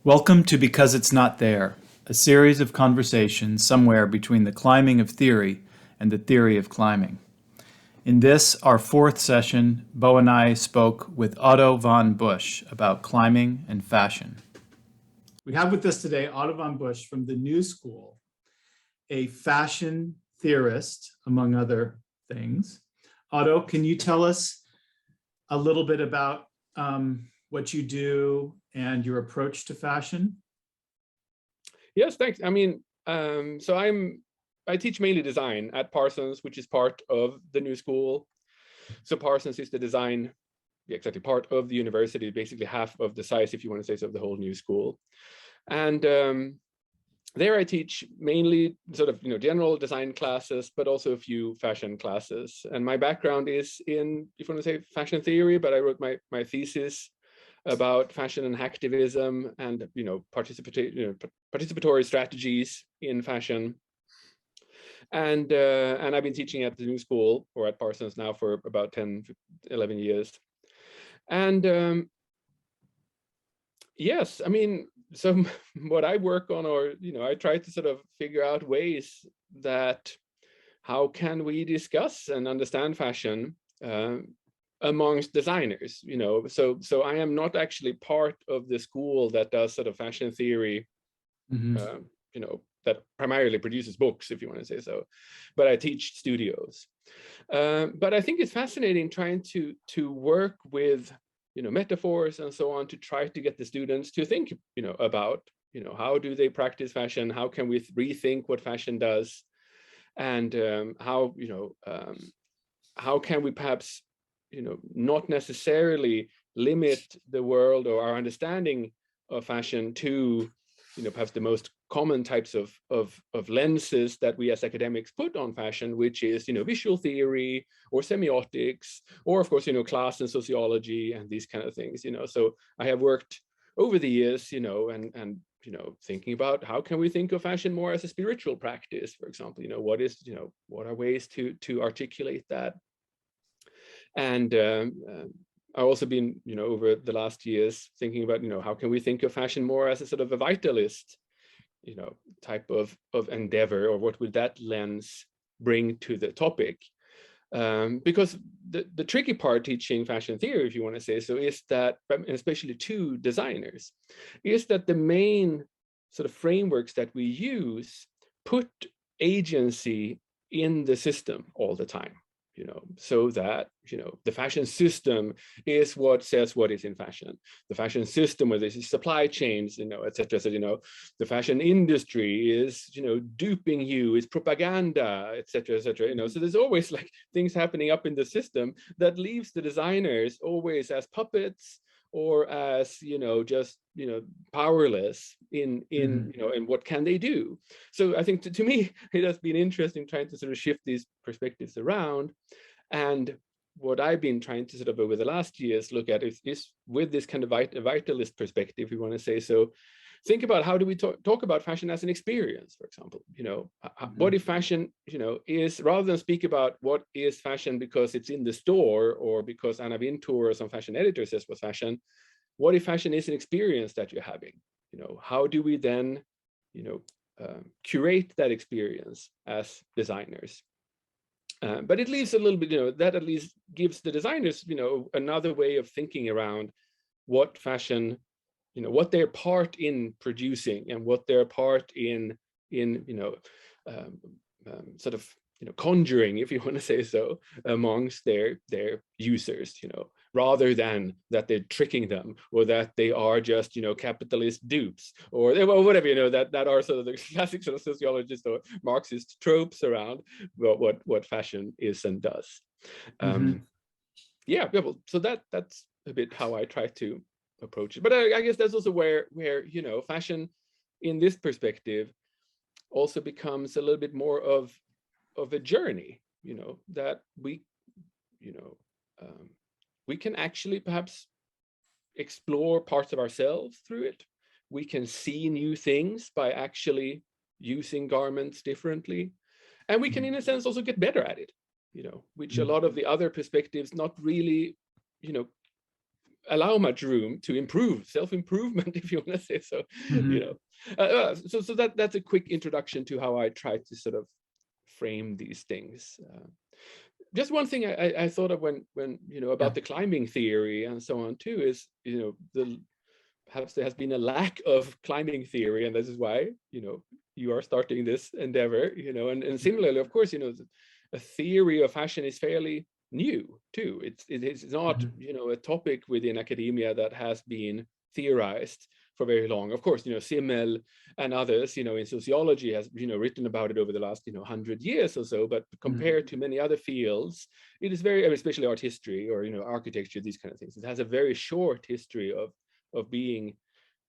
Welcome to Because It's Not There, a series of conversations somewhere between the climbing of theory and the theory of climbing. In this, our fourth session, Bo and I spoke with Otto von Busch about climbing and fashion. We have with us today Otto von Busch from the New School, a fashion theorist, among other things. Otto, can you tell us a little bit about what you do and your approach to fashion? Yes, thanks. I teach mainly design at Parsons, which is part of the New School. So Parsons is the design, exactly part of the university, basically half of the size, if you want to say so, of the whole New School. And there I teach mainly sort of general design classes, but also a few fashion classes. And my background is in, if you want to say, fashion theory, but I wrote my thesis about fashion and hacktivism and participatory strategies in fashion. And I've been teaching at the New School or at Parsons now for about 10, 11 years. And yes, so what I work on, or I try to sort of figure out ways that how can we discuss and understand fashion amongst designers, so I am not actually part of the school that does sort of fashion theory, that primarily produces books, if you want to say so, but I teach studios. But I think it's fascinating trying to work with metaphors and so on to try to get the students to think about how do they practice fashion, how can we rethink what fashion does, and how can we perhaps not necessarily limit the world or our understanding of fashion to perhaps the most common types of lenses that we as academics put on fashion, which is visual theory or semiotics, or of course class and sociology and these kind of things. So I have worked over the years and thinking about how can we think of fashion more as a spiritual practice, for example. What are ways to articulate that. And I've also been, over the last years thinking about, how can we think of fashion more as a sort of a vitalist, type of endeavor, or what would that lens bring to the topic? Because the tricky part teaching fashion theory, if you want to say so, is that, especially to designers, is that the main sort of frameworks that we use put agency in the system all the time. So that, the fashion system is what says what is in fashion. The fashion system, whether it's supply chains, etc. So, the fashion industry is, duping you, it's propaganda, etc., etc. So there's always like things happening up in the system that leaves the designers always as puppets or as, just, powerless in and what can they do? So I think to me, it has been interesting trying to sort of shift these perspectives around. And what I've been trying to sort of over the last years look at is with this kind of vitalist perspective, if you want to say so, think about how do we talk about fashion as an experience, for example. What if fashion, is, rather than speak about what is fashion because it's in the store or because Anna Wintour or some fashion editor says what's fashion, what if fashion is an experience that you're having? How do we then, curate that experience as designers? But it leaves a little bit, that at least gives the designers, another way of thinking around what fashion, what their part in producing and what their part in sort of conjuring, if you want to say so, amongst their users, rather than that they're tricking them or that they are just capitalist dupes or whatever, that are sort of the classic sort of sociologist or Marxist tropes around what fashion is and does. Well, so that's a bit how I try to approach it. But I guess that's also where fashion in this perspective also becomes a little bit more of a journey, that we can actually perhaps explore parts of ourselves through it. We can see new things by actually using garments differently, and we can, in a sense, also get better at it, which a lot of the other perspectives not really, allow much room to improve, self-improvement, if you want to say so. You know, so that's a quick introduction to how I try to sort of frame these things. Just one thing I thought of when you know, about the climbing theory and so on too is, you know, perhaps there has been a lack of climbing theory, and this is why, you know, you are starting this endeavor, you know, and similarly, of course, you know, a theory of fashion is fairly new too. It's not, you know, a topic within academia that has been theorized for very long. Of course, you know, SoIll and others, you know, in sociology has, you know, written about it over the last, you know, 100 years or so, but compared to many other fields, it is very, I mean, especially art history or, you know, architecture, these kind of things. It has a very short history of being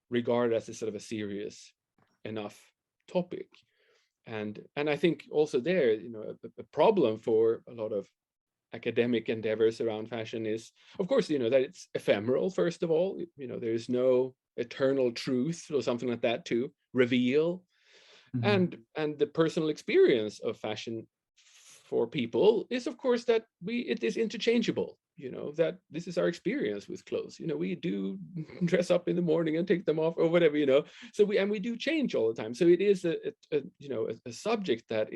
regarded as a sort of a serious enough topic. And I think also there, you know, a problem for a lot of academic endeavors around fashion is, of course, you know, that it's ephemeral, first of all. You know, there is no eternal truth or something like that to reveal. And the personal experience of fashion for people is, of course, that it is interchangeable. You know, that this is our experience with clothes. You know, we do dress up in the morning and take them off or whatever, you know. So we do change all the time. So it is a you know, a subject that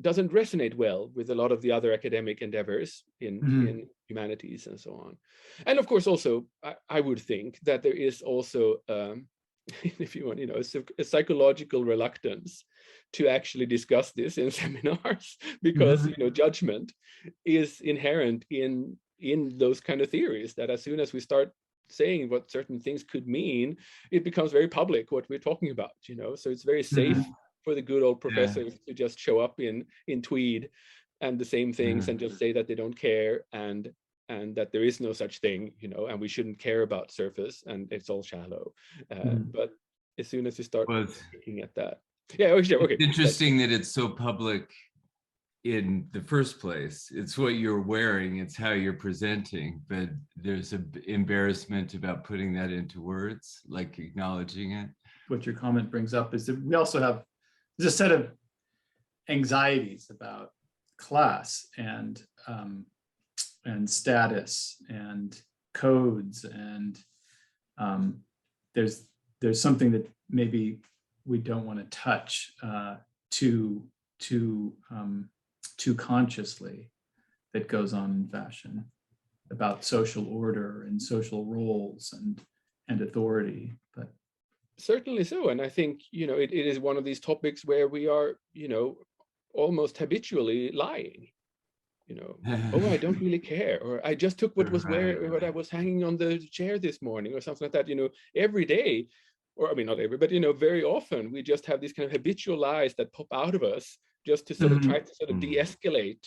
doesn't resonate well with a lot of the other academic endeavors in humanities and so on. And of course, also, I would think that there is also, if you want, you know, a psychological reluctance to actually discuss this in seminars, because, you know, judgment is inherent in those kind of theories, that as soon as we start saying what certain things could mean, it becomes very public what we're talking about, you know. So it's very safe for the good old professors to just show up in tweed and the same things and just say that they don't care and that there is no such thing, you know, and we shouldn't care about surface and it's all shallow. But as soon as you start looking at that, okay. It's interesting that it's so public in the first place. It's what you're wearing, it's how you're presenting, but there's an embarrassment about putting that into words, like acknowledging it. What your comment brings up is that we also have, there's a set of anxieties about class and status and codes, and there's something that maybe we don't want to touch too consciously that goes on in fashion, about social order and social roles and authority. But certainly so. And I think, you know, it is one of these topics where we are, you know, almost habitually lying. You know, oh, I don't really care, or I just took what I was hanging on the chair this morning, or something like that. You know, every day, or I mean, not every, but you know, very often we just have these kind of habitual lies that pop out of us just to sort of try to sort of de-escalate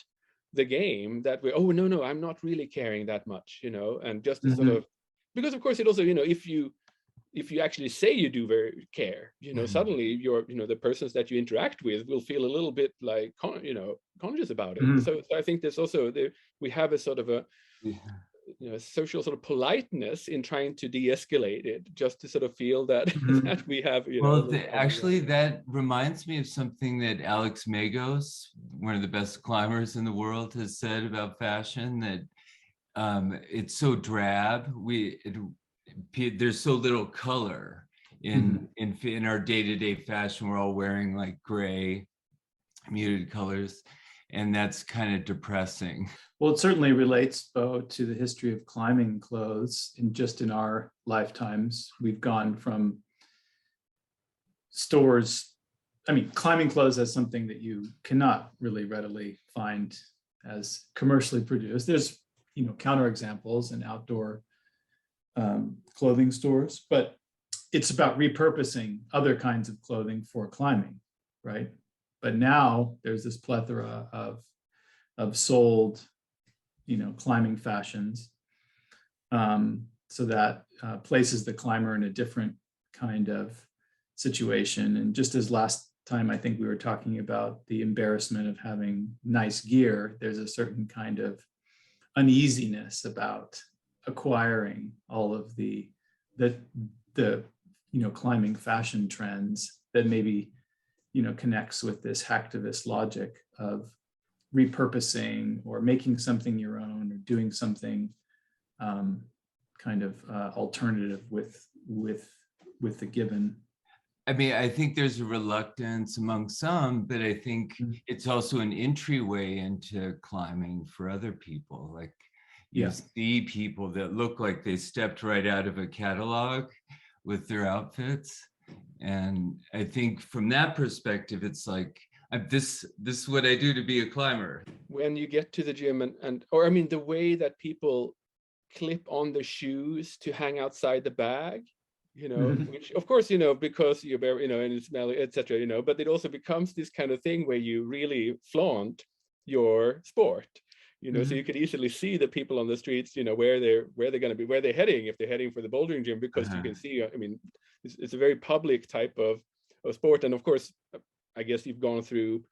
the game, that we're, oh no, I'm not really caring that much, you know, and just to sort of, because of course it also, you know, if you actually say you do very care, you know, suddenly you're, you know, the persons that you interact with will feel a little bit like, you know, conscious about it. So I think there's also, we have a sort of a, you know, social sort of politeness in trying to de-escalate it, just to sort of feel that, that we have, you know. Well, actually, that reminds me of something that Alex Megos, one of the best climbers in the world, has said about fashion, that it's so drab. There's so little color in our day-to-day fashion. We're all wearing like gray, muted colors, and that's kind of depressing. Well, it certainly relates, Bo, to the history of climbing clothes. And just in our lifetimes, we've gone from stores, I mean, climbing clothes as something that you cannot really readily find as commercially produced. There's, you know, counterexamples in outdoor clothing stores, but it's about repurposing other kinds of clothing for climbing, right? But now there's this plethora of sold, you know, climbing fashions, so that places the climber in a different kind of situation. And just as last time, I think we were talking about the embarrassment of having nice gear, there's a certain kind of uneasiness about acquiring all of the you know, climbing fashion trends that maybe, you know, connects with this hacktivist logic of repurposing or making something your own or doing something kind of alternative with the given. I mean, I think there's a reluctance among some, but I think it's also an entryway into climbing for other people. Like you see people that look like they stepped right out of a catalog with their outfits. And I think from that perspective, it's like, this is what I do to be a climber. When you get to the gym or I mean, the way that people clip on the shoes to hang outside the bag, which of course, because you're very, and it's smelly, etc., but it also becomes this kind of thing where you really flaunt your sport, so you could easily see the people on the streets, where they're going to be, where they're heading, if they're heading for the bouldering gym, because you can see, I mean, it's a very public type of sport. And of course, I guess you've gone through,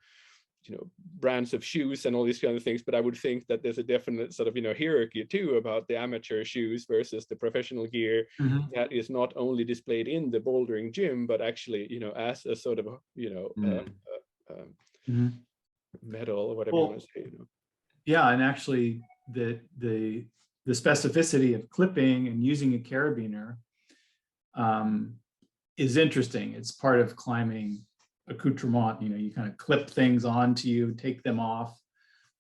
brands of shoes and all these kind of things, but I would think that there's a definite sort of, hierarchy too about the amateur shoes versus the professional gear that is not only displayed in the bouldering gym, but actually, as a sort of, medal or whatever you want to say, Yeah, and actually the specificity of clipping and using a carabiner is interesting. It's part of climbing accoutrement. You kind of clip things onto you, take them off,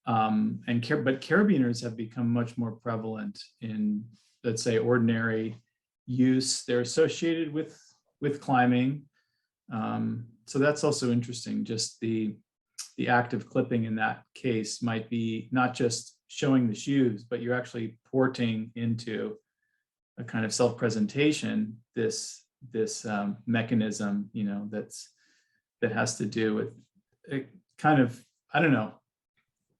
but carabiners have become much more prevalent in, let's say, ordinary use. They're associated with climbing, so that's also interesting. Just the act of clipping in that case might be not just showing the shoes, but you're actually porting into a kind of self-presentation this mechanism, that has to do with it kind of, I don't know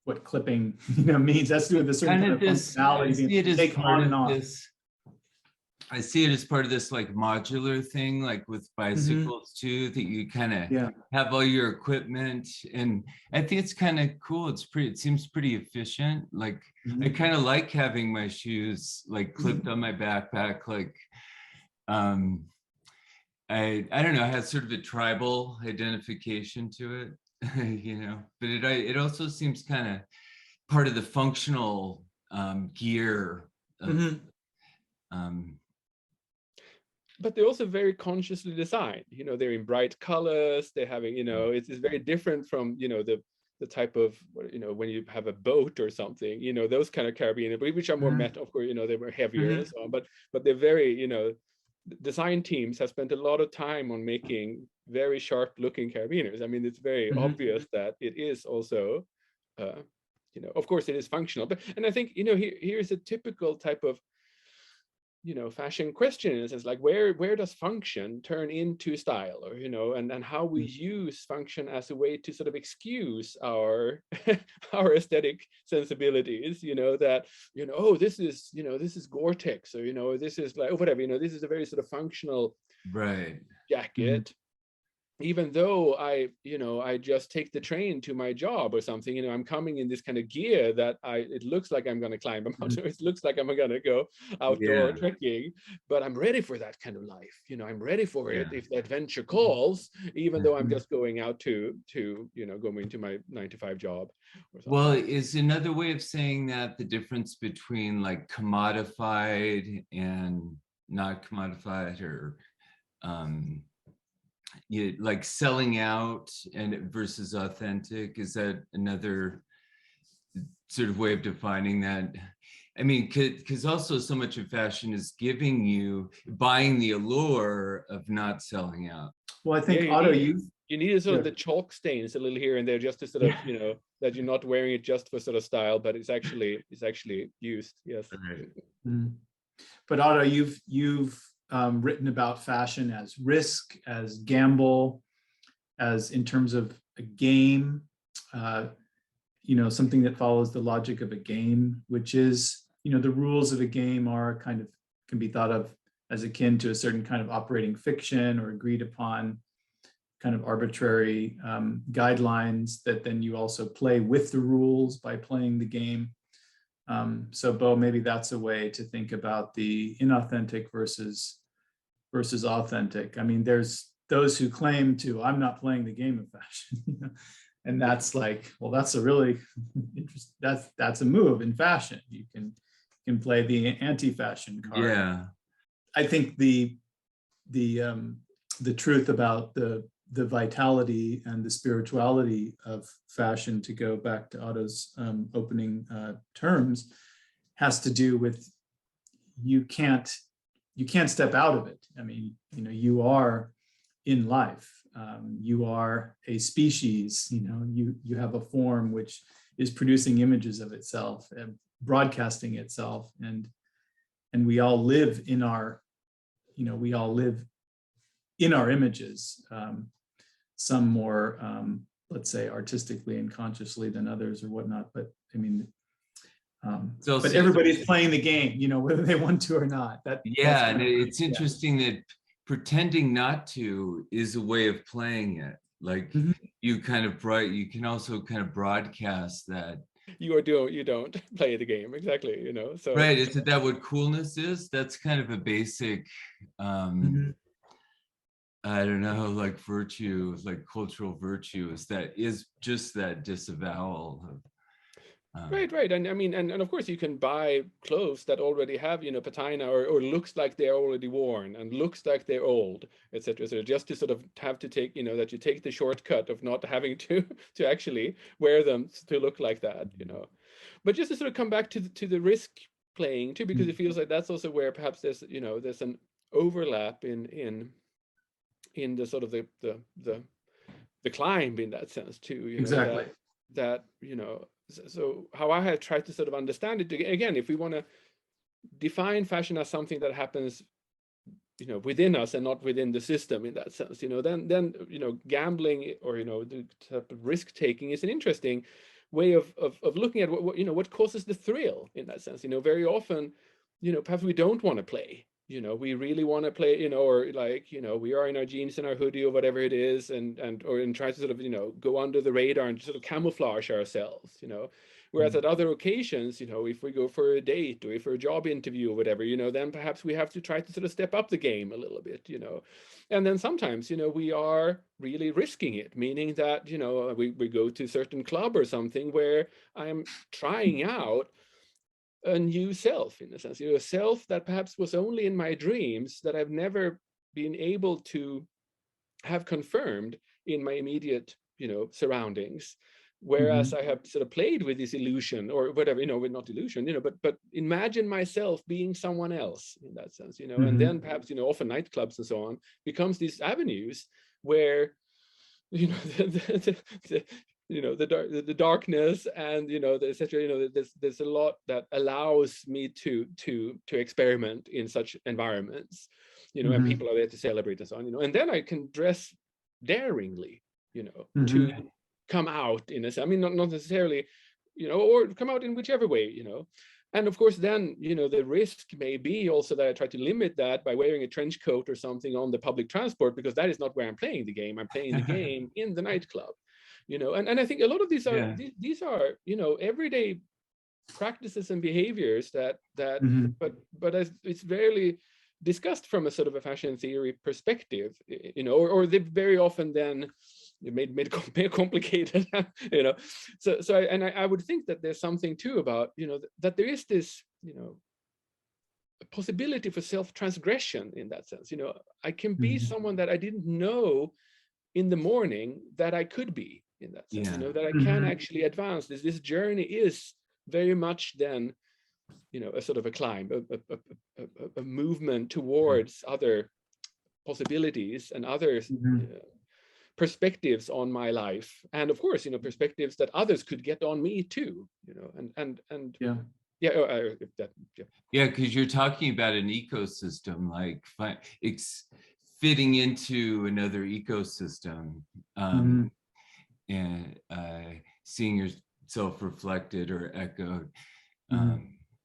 what clipping means. That's to do with a certain kind of functionality. Take on and off. I see it as part of this like modular thing, like with bicycles too, that you kind of have all your equipment, and I think it's kind of cool. It seems pretty efficient. Like I kind of like having my shoes like clipped on my backpack, like I don't know, it has sort of a tribal identification to it, but it also seems kind of part of the functional gear of, but they're also very consciously designed. They're in bright colors. They're having, it's very different from, the type of, when you have a boat or something, those kind of carabiners, which are more metal, of course, they were heavier and so on, but they're very, design teams have spent a lot of time on making very sharp looking carabiners. I mean, it's very obvious that it is also, of course it is functional, and I think, here's a typical type of, fashion question. It's like, where does function turn into style, or, and how we use function as a way to sort of excuse our our aesthetic sensibilities, that, oh, this is Gore-Tex, or, this is like, whatever, this is a very sort of functional jacket. Even though I just take the train to my job or something, I'm coming in this kind of gear that it looks like I'm going to climb a mountain. It looks like I'm going to go outdoor trekking, but I'm ready for that kind of life. I'm ready for it if the adventure calls, even though I'm just going out to go into my 9-to-5 job. Well, is another way of saying that the difference between like commodified and not commodified, or like selling out and versus authentic? Is that another sort of way of defining that? I mean, because also so much of fashion is buying the allure of not selling out. Well, I think Otto, you need sort of the chalk stains a little here and there, just to sort of that you're not wearing it just for sort of style, but it's actually used. Yes. Right. But Otto, you've written about fashion as risk, as gamble, as in terms of a game, something that follows the logic of a game, which is, the rules of a game can be thought of as akin to a certain kind of operating fiction or agreed upon kind of arbitrary guidelines that then you also play with the rules by playing the game. So Bo, maybe that's a way to think about the inauthentic versus authentic. I mean, there's those who claim to, I'm not playing the game of fashion, And that's like, well, that's a really interesting, that's a move in fashion. You can play the anti-fashion card. Yeah. I think the truth about the vitality and the spirituality of fashion, to go back to Otto's opening terms, has to do with you can't step out of it. I mean, you are in life. You are a species. You have a form which is producing images of itself and broadcasting itself, and we all live in our images, some more, let's say, artistically and consciously than others or whatnot. But I mean, but everybody's playing the game, whether they want to or not. Yeah, and it's interesting that pretending not to is a way of playing it. Like you can also kind of broadcast that. You don't play the game, exactly, so. Right, isn't that what coolness is? That's kind of a basic, I don't know, like virtue, like cultural virtue, is just that disavowal of. Right. And I mean, and of course you can buy clothes that already have, patina or looks like they're already worn and looks like they're old, etc. So just to sort of have to take, that you take the shortcut of not having to actually wear them to look like that, But just to sort of come back to the risk playing too, because it feels like that's also where perhaps there's, there's an overlap in the sort of the climb in that sense too, exactly. that so how I have tried to sort of understand it again, if we want to define fashion as something that happens within us and not within the system in that sense, then gambling or the type of risk taking is an interesting way of looking at what causes the thrill in that sense. Very often perhaps we don't want to play. We really want to play, or like, we are in our jeans and our hoodie or whatever it is, and try to sort of, go under the radar and sort of camouflage ourselves, Whereas at other occasions, if we go for a date or if for a job interview or whatever, then perhaps we have to try to sort of step up the game a little bit, And then sometimes, we are really risking it, meaning that, we go to a certain club or something where I'm trying out a new self, in a sense, a self that perhaps was only in my dreams, that I've never been able to have confirmed in my immediate, surroundings. Whereas I have sort of played with this illusion or whatever, not illusion, but imagine myself being someone else in that sense, and then perhaps, often nightclubs and so on becomes these avenues where, the darkness and etc. There's a lot that allows me to experiment in such environments, and people are there to celebrate and so on, and then I can dress daringly, to come out in a sense. I mean, not necessarily, or come out in whichever way, And of course, then, the risk may be also that I try to limit that by wearing a trench coat or something on the public transport, because that is not where I'm playing the game. I'm playing the game in the nightclub, and I think a lot of these are, these are, everyday practices and behaviors that but it's rarely discussed from a sort of a fashion theory perspective, or they very often then made complicated, So I would think that there's something too about, that there is this, possibility for self-transgression in that sense. I can be someone that I didn't know in the morning that I could be in that sense, that I can actually advance. This journey is very much then, a sort of a climb, a movement towards other possibilities and other perspectives on my life, and of course, perspectives that others could get on me too, because you're talking about an ecosystem, like it's fitting into another ecosystem, and seeing yourself reflected or echoed.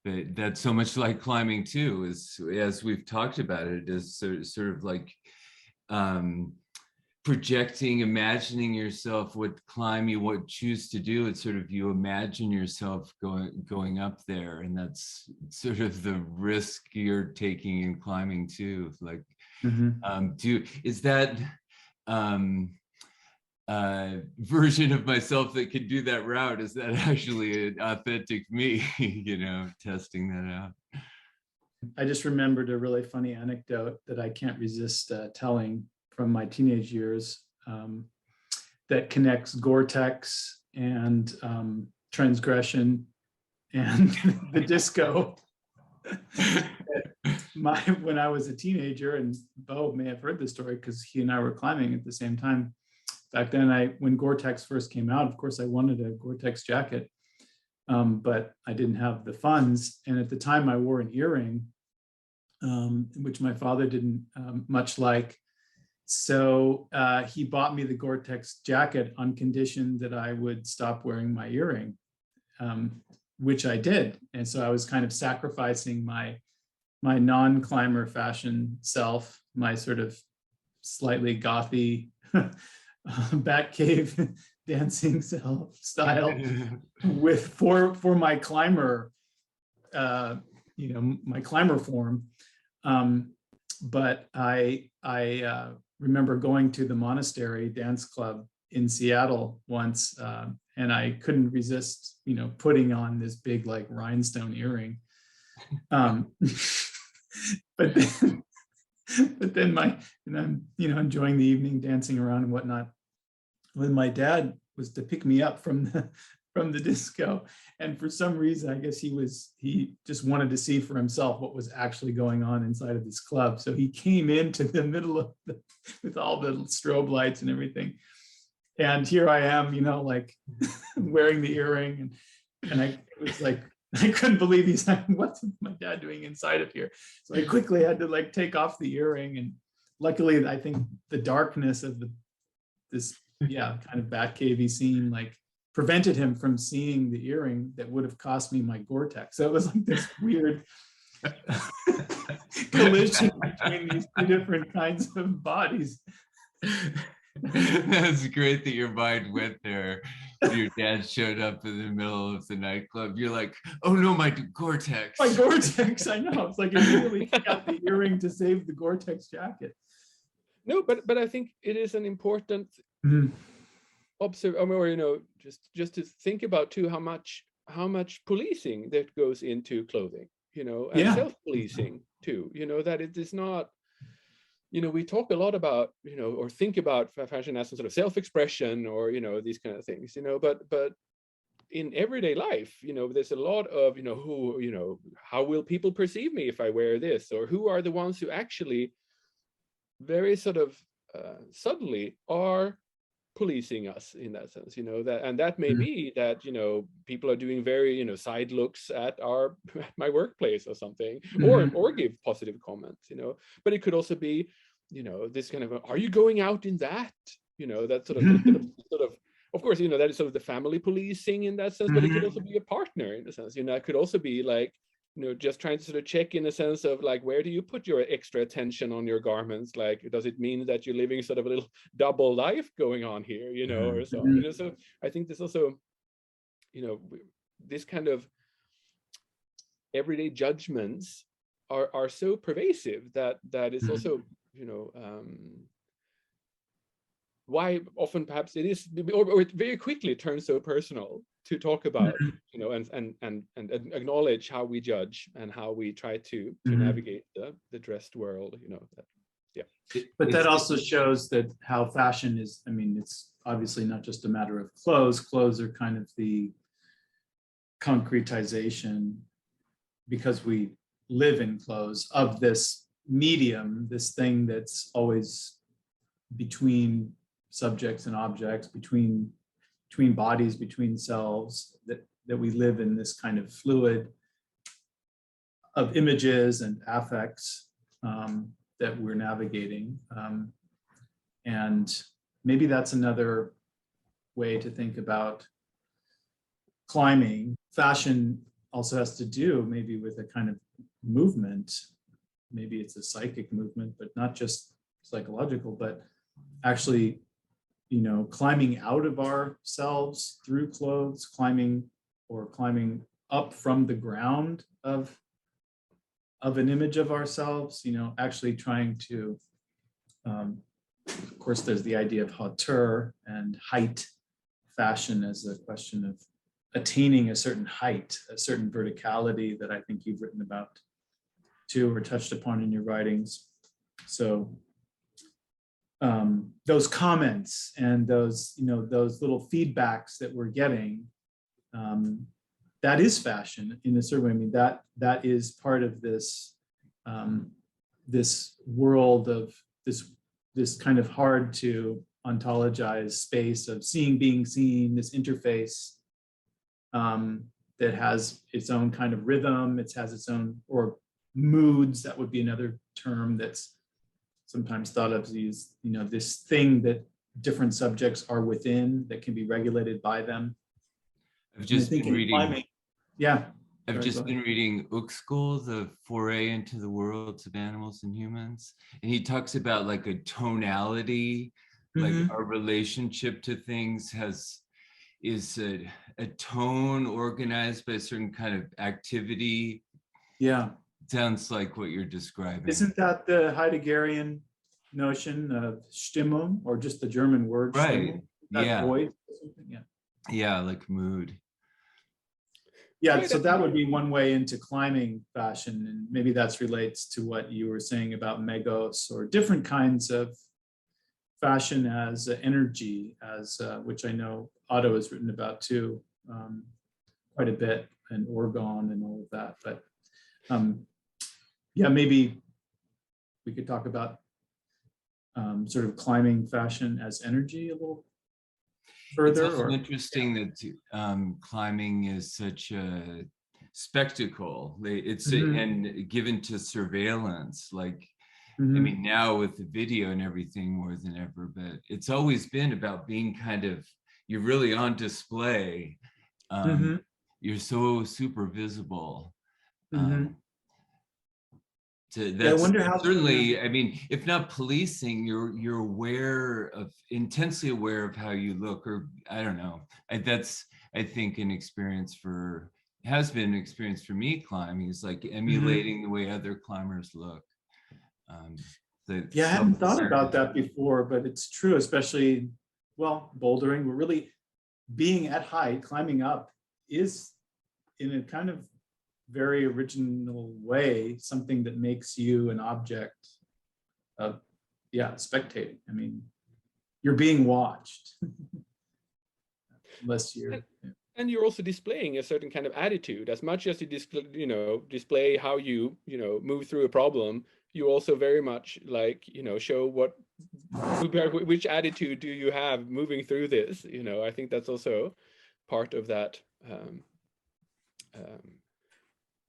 But that's so much like climbing too, as we've talked about it, is sort of like projecting, imagining yourself what climb you would choose to do. It's sort of, you imagine yourself going up there, and that's sort of the risk you're taking in climbing too. Like, is that version of myself that could do that route. Is that actually an authentic me? Testing that out. I just remembered a really funny anecdote that I can't resist telling from my teenage years, that connects Gore-Tex and transgression and the disco. When I was a teenager, and Bo may have heard this story because he and I were climbing at the same time. Back then, when Gore-Tex first came out, of course, I wanted a Gore-Tex jacket, but I didn't have the funds. And at the time, I wore an earring, which my father didn't much like. So he bought me the Gore-Tex jacket on condition that I would stop wearing my earring, which I did. And so I was kind of sacrificing my non-climber fashion self, my sort of slightly gothy Batcave dancing style for my climber, my climber form. But I remember going to the Monastery dance club in Seattle once, and I couldn't resist, putting on this big like rhinestone earring. But then I'm enjoying the evening, dancing around and whatnot, when my dad was to pick me up from the disco, and for some reason I guess he just wanted to see for himself what was actually going on inside of this club. So he came into the middle of with all the strobe lights and everything, and here I am, like wearing the earring, and I was like, I couldn't believe he's like, what's my dad doing inside of here? So I quickly had to like take off the earring, and luckily I think the darkness of this kind of Batcavey scene like prevented him from seeing the earring that would have cost me my Gore-Tex. So it was like this weird collision between these two different kinds of bodies. That's great that your mind went there. Your dad showed up in the middle of the nightclub. You're like, oh no, my Gore-Tex. My Gore-Tex, I know. It's like I really got the earring to save the Gore-Tex jacket. No, but I think it is an important just to think about too how much policing that goes into clothing, and self-policing too. That it is not. We talk a lot about, or think about fashion as some sort of self-expression or, these kind of things, but in everyday life, there's a lot of, how will people perceive me if I wear this, or who are the ones who actually very sort of subtly are policing us in that sense, that may be that, people are doing very, side looks at my workplace or something, or give positive comments, but it could also be, this kind of, are you going out in that, that sort of course, that is sort of the family policing in that sense, but it could also be a partner in a sense, it could also be like, just trying to sort of check in a sense of like, where do you put your extra attention on your garments? Like, does it mean that you're living sort of a little double life going on here, or so on? So I think this also, this kind of everyday judgments are so pervasive that is also, why often perhaps it is, or it very quickly turns so personal to talk about, and acknowledge how we judge and how we try to navigate the dressed world, But that also shows that how fashion is, it's obviously not just a matter of clothes. Clothes are kind of the concretization, because we live in clothes, of this medium, this thing that's always between subjects and objects, between bodies, between selves, that we live in this kind of fluid of images and affects that we're navigating. And maybe that's another way to think about climbing. Fashion also has to do maybe with a kind of movement. Maybe it's a psychic movement, but not just psychological, but actually, climbing out of ourselves through clothes, climbing up from the ground of an image of ourselves, actually trying to of course, there's the idea of hauteur and height, fashion as a question of attaining a certain height, a certain verticality that I think you've written about too, or touched upon in your writings. So those comments and those, those little feedbacks that we're getting, that is fashion in a certain way. I mean, that is part of this, this world of this kind of hard to ontologize space of seeing, being seen, this interface that has its own kind of rhythm, it has its own, or moods, that would be another term that's sometimes thought of as, this thing that different subjects are within that can be regulated by them. I've just been reading. Yeah. I've just been reading Uexküll, The Foray into the Worlds of Animals and Humans. And he talks about like a tonality, like our relationship to things is a tone organized by a certain kind of activity. Yeah. Sounds like what you're describing. Isn't that the Heideggerian notion of Stimmung, or just the German word? Right. Yeah. Voice or something? Yeah. Yeah, like mood. Yeah, so that would be one way into climbing fashion, and maybe that relates to what you were saying about Megos or different kinds of fashion as energy, as which I know Otto has written about too, quite a bit, and orgone and all of that. But yeah, maybe we could talk about sort of climbing fashion as energy a little further. It's also interesting that climbing is such a spectacle. It's and given to surveillance. Like, I mean, now with the video and everything more than ever, but it's always been about being kind of, you're really on display. You're so super visible. That's, I wonder how certainly, I mean, if not policing, you're aware of, intensely aware of how you look, or I don't know. That's, I think, an experience for, has been an experience for me climbing, is like emulating the way other climbers look. Yeah, I hadn't thought about that before, but it's true, especially, well, bouldering, we're really being at height, climbing up is in a kind of very original way, something that makes you an object of, spectating. I mean, you're being watched. Unless you're... And you're also displaying a certain kind of attitude. As much as you display how you move through a problem, you also very much like show which attitude do you have moving through this. I think that's also part of that.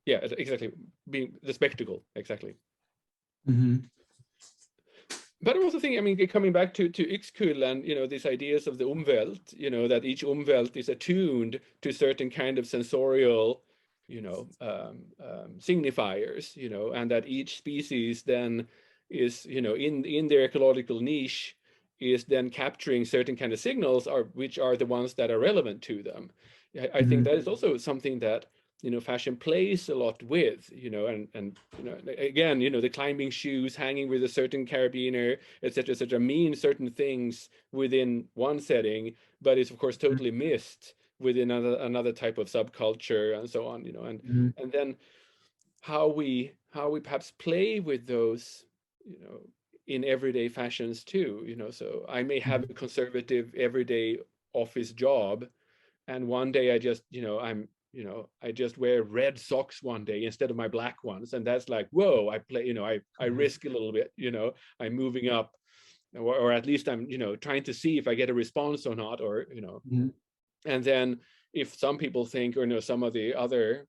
Yeah, exactly. Being the spectacle, exactly. But I also think, I mean, coming back to Uexküll and these ideas of the Umwelt, that each Umwelt is attuned to certain kind of sensorial, signifiers, and that each species then is, in their ecological niche, is then capturing certain kind of signals, which are the ones that are relevant to them. I think that is also something that fashion plays a lot with, and again, the climbing shoes hanging with a certain carabiner, etc., mean certain things within one setting, but it's of course totally missed within another type of subculture and so on, and then how we perhaps play with those, in everyday fashions too, so I may have a conservative everyday office job, and one day I just, I just wear red socks one day instead of my black ones. And that's like, whoa, I play, I risk a little bit, I'm moving up, or at least I'm, trying to see if I get a response or not, or, and then if some people think, or some of the other,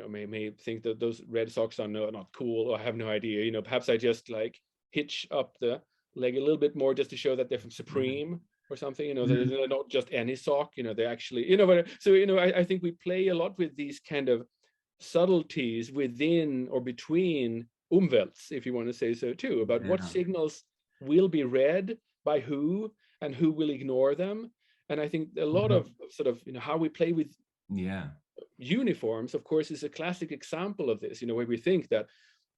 may think that those red socks are not cool, or I have no idea, perhaps I just like hitch up the leg a little bit more just to show that they're from Supreme. Or something, they're not just any sock, they actually, but so, I think we play a lot with these kind of subtleties within or between Umwelts, if you want to say so too, about what signals will be read by who and who will ignore them. And I think a lot of sort of, how we play with uniforms, of course, is a classic example of this, where we think that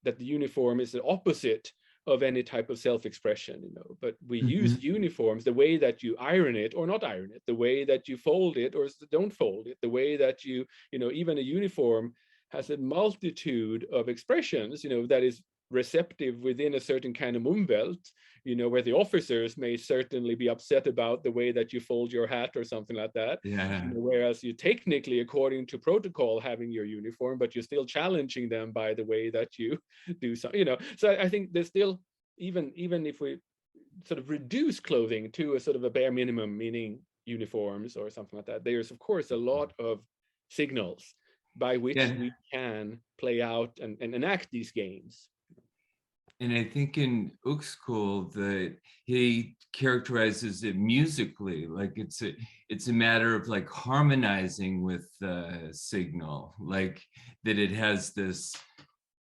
the uniform is the opposite of any type of self-expression, but we use uniforms, the way that you iron it or not iron it, the way that you fold it or don't fold it, the way that you even a uniform has a multitude of expressions, that is receptive within a certain kind of Umwelt, where the officers may certainly be upset about the way that you fold your hat or something like that. Yeah. Whereas you technically, according to protocol, having your uniform, but you're still challenging them by the way that you do something, So I think there's still, even if we sort of reduce clothing to a sort of a bare minimum, meaning uniforms or something like that, there's of course a lot of signals by which we can play out and enact these games. And I think in Uexküll that he characterizes it musically, like it's a matter of like harmonizing with the signal, like that it has this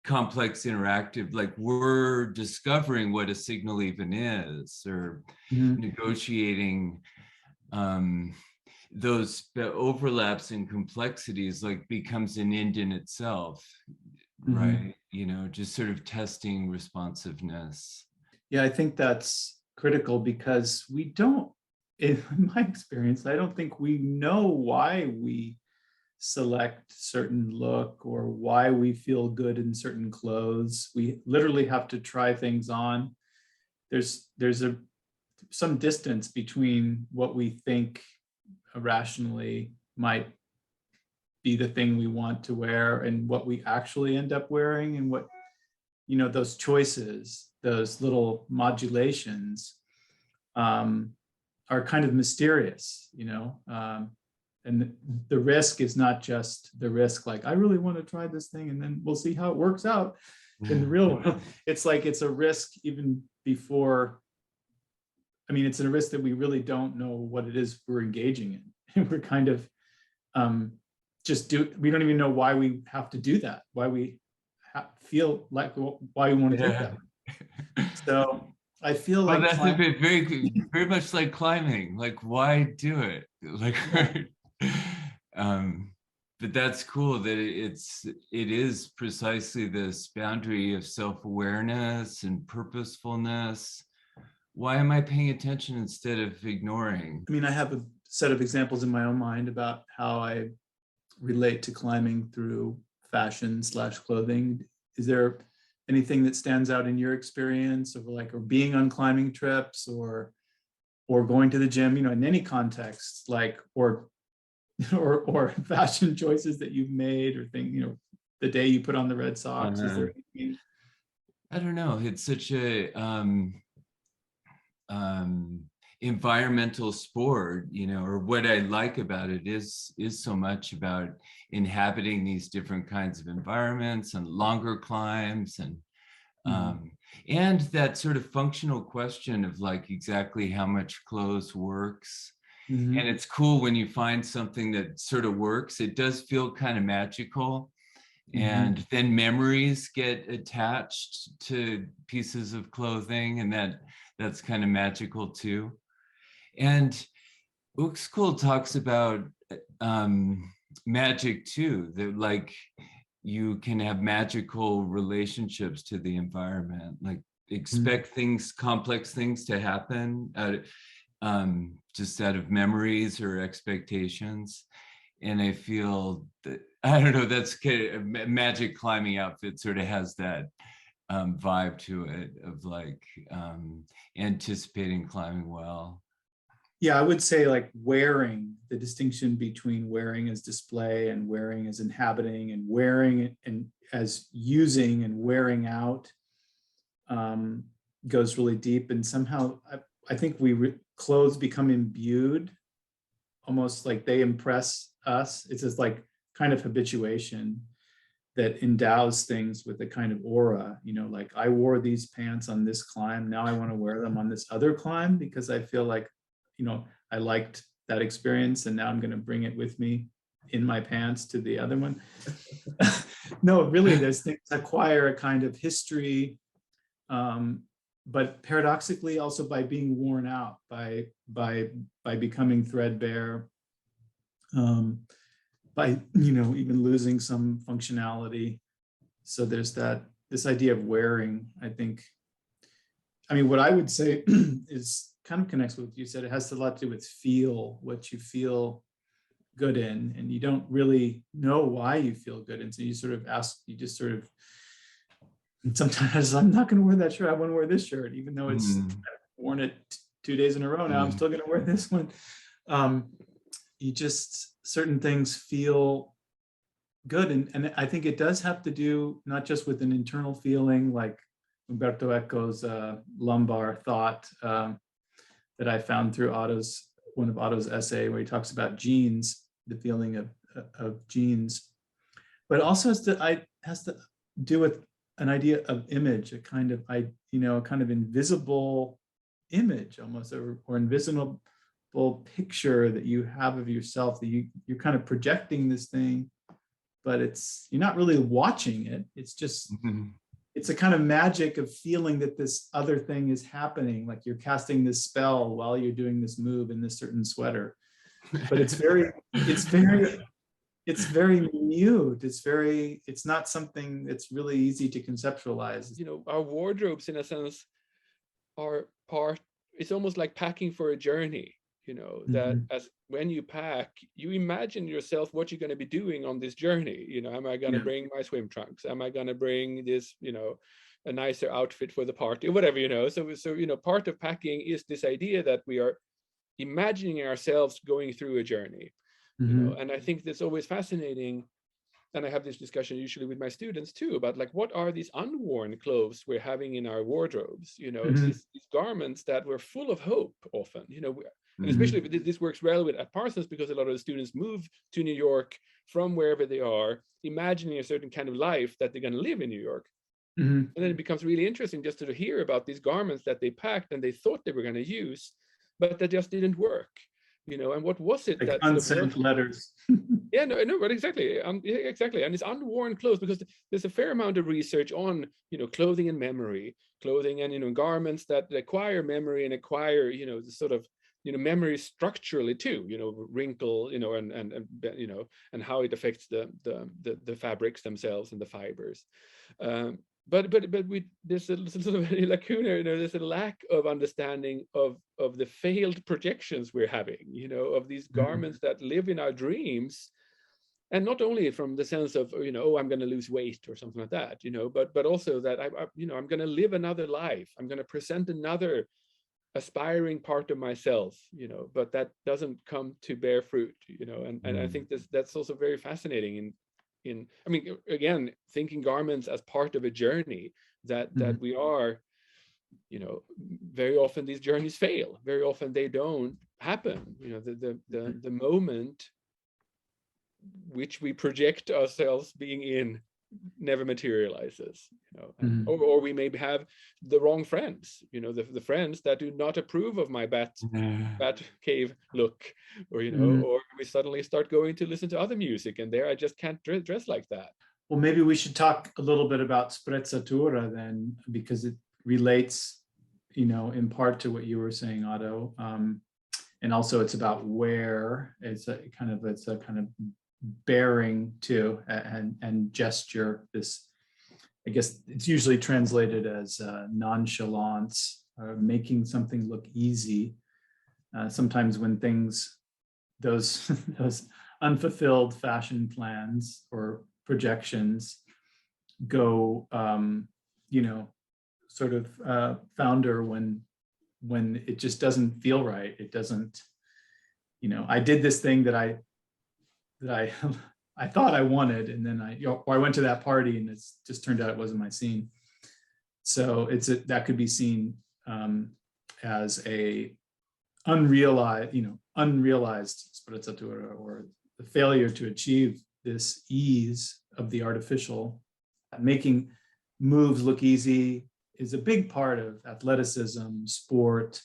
complex interactive, like we're discovering what a signal even is, or negotiating those overlaps and complexities, like becomes an end in itself. Right, just sort of testing responsiveness. Yeah, I think that's critical because we don't, in my experience, I don't think we know why we select certain look or why we feel good in certain clothes. We literally have to try things on. There's some distance between what we think rationally might be the thing we want to wear and what we actually end up wearing, and what, those choices, those little modulations are kind of mysterious, and the risk is not just the risk, like, I really want to try this thing and then we'll see how it works out in the real world. It's like, it's a risk even before, it's a risk that we really don't know what it is we're engaging in. And we're kind of, we don't even know why we have to do that, why we feel like, why we want to do that. So I feel like that's a bit very much like climbing, like why do it, like but that's cool that it is precisely this boundary of self-awareness and purposefulness. Why am I paying attention instead of ignoring? I have a set of examples in my own mind about how I relate to climbing through fashion/clothing. Is there anything that stands out in your experience of or being on climbing trips or going to the gym, in any context, or fashion choices that you've made, or the day you put on the red socks? Is there anything? I don't know. It's such a environmental sport, or what I like about it is so much about inhabiting these different kinds of environments and longer climbs, and that sort of functional question of like exactly how much clothes works. And it's cool when you find something that sort of works. It does feel kind of magical. And then memories get attached to pieces of clothing, and that's kind of magical too. And Uexküll talks about magic too, that like you can have magical relationships to the environment, like expect things, complex things to happen just out of memories or expectations. And I feel that, I don't know, that's kind of magic climbing outfit sort of has that vibe to it of like anticipating climbing well. Yeah, I would say like wearing, the distinction between wearing as display and wearing as inhabiting, and wearing and as using and wearing out goes really deep. And somehow I think clothes become imbued, almost like they impress us. It's just like kind of habituation that endows things with a kind of aura, like I wore these pants on this climb, now I want to wear them on this other climb because I feel like, I liked that experience and now I'm going to bring it with me in my pants to the other one. No, really, those things acquire a kind of history, but paradoxically also by being worn out, by becoming threadbare, by even losing some functionality. So there's this idea of wearing, I think, I mean, what I would say is kind of connects with what you said. It has a lot to do with feel, what you feel good in, and you don't really know why you feel good. And so you sort of ask, you just sort of, sometimes I'm not going to wear that shirt. I want to wear this shirt, even though it's I've worn it 2 days in a row now. I'm still going to wear this one. You just, certain things feel good. And I think it does have to do not just with an internal feeling, like Umberto Eco's lumbar thought that I found through one of Otto's essay, where he talks about genes, the feeling of genes, but also has to do with an idea of image, a kind of invisible image almost, or invisible picture that you have of yourself, that you're kind of projecting this thing, but you're not really watching it. It's just, it's a kind of magic of feeling that this other thing is happening, like you're casting this spell while you're doing this move in this certain sweater. But it's very minute. It's not something that's really easy to conceptualize. You know, our wardrobes, in a sense, are part, it's almost like packing for a journey, you know, that as when you pack, you imagine yourself what you're going to be doing on this journey. You know, am I going to bring my swim trunks? Am I going to bring this, you know, a nicer outfit for the party or whatever, you know? So, you know, part of packing is this idea that we are imagining ourselves going through a journey, you know, and I think that's always fascinating. And I have this discussion usually with my students too, about like, what are these unworn clothes we're having in our wardrobes? You know, these garments that were full of hope often, you know, and especially this works well at Parsons, because a lot of the students move to New York from wherever they are, imagining a certain kind of life that they're going to live in New York. And then it becomes really interesting just to hear about these garments that they packed and they thought they were going to use, but that just didn't work. You know, and what was it, like that unsent letters? Yeah, no, but exactly, exactly, and it's unworn clothes, because there's a fair amount of research on, you know, clothing and memory, clothing and, you know, garments that acquire memory and acquire, you know, the sort of, you know, memory structurally too, you know, wrinkle, you know, and you know, and how it affects the fabrics themselves and the fibers. But there's a sort of a lacuna, you know, there's a lack of understanding of the failed projections we're having, you know, of these garments that live in our dreams, and not only from the sense of, you know, oh, I'm going to lose weight or something like that, you know, but also that you know, I'm going to live another life, I'm going to present another aspiring part of myself, you know, but that doesn't come to bear fruit, you know, and I think that's also very fascinating I mean, again, thinking garments as part of a journey that we are, you know, very often these journeys fail. Very often they don't happen. You know, the moment which we project ourselves being in never materializes, you know, or we may have the wrong friends, you know, the friends that do not approve of my bat cave look, or, you know, or we suddenly start going to listen to other music, and there I just can't dress like that. Well, maybe we should talk a little bit about sprezzatura then, because it relates, you know, in part to what you were saying, Otto, and also it's about wear. It's a kind of bearing to and gesture. This, I guess it's usually translated as nonchalance, making something look easy. Sometimes when those unfulfilled fashion plans or projections go, you know, sort of founder when it just doesn't feel right. It doesn't, you know, I did this thing that I thought I wanted, and then I went to that party and it's just turned out it wasn't my scene. So that could be seen as a unrealized sprezzatura, or the failure to achieve this ease of the artificial. Making moves look easy is a big part of athleticism, sport,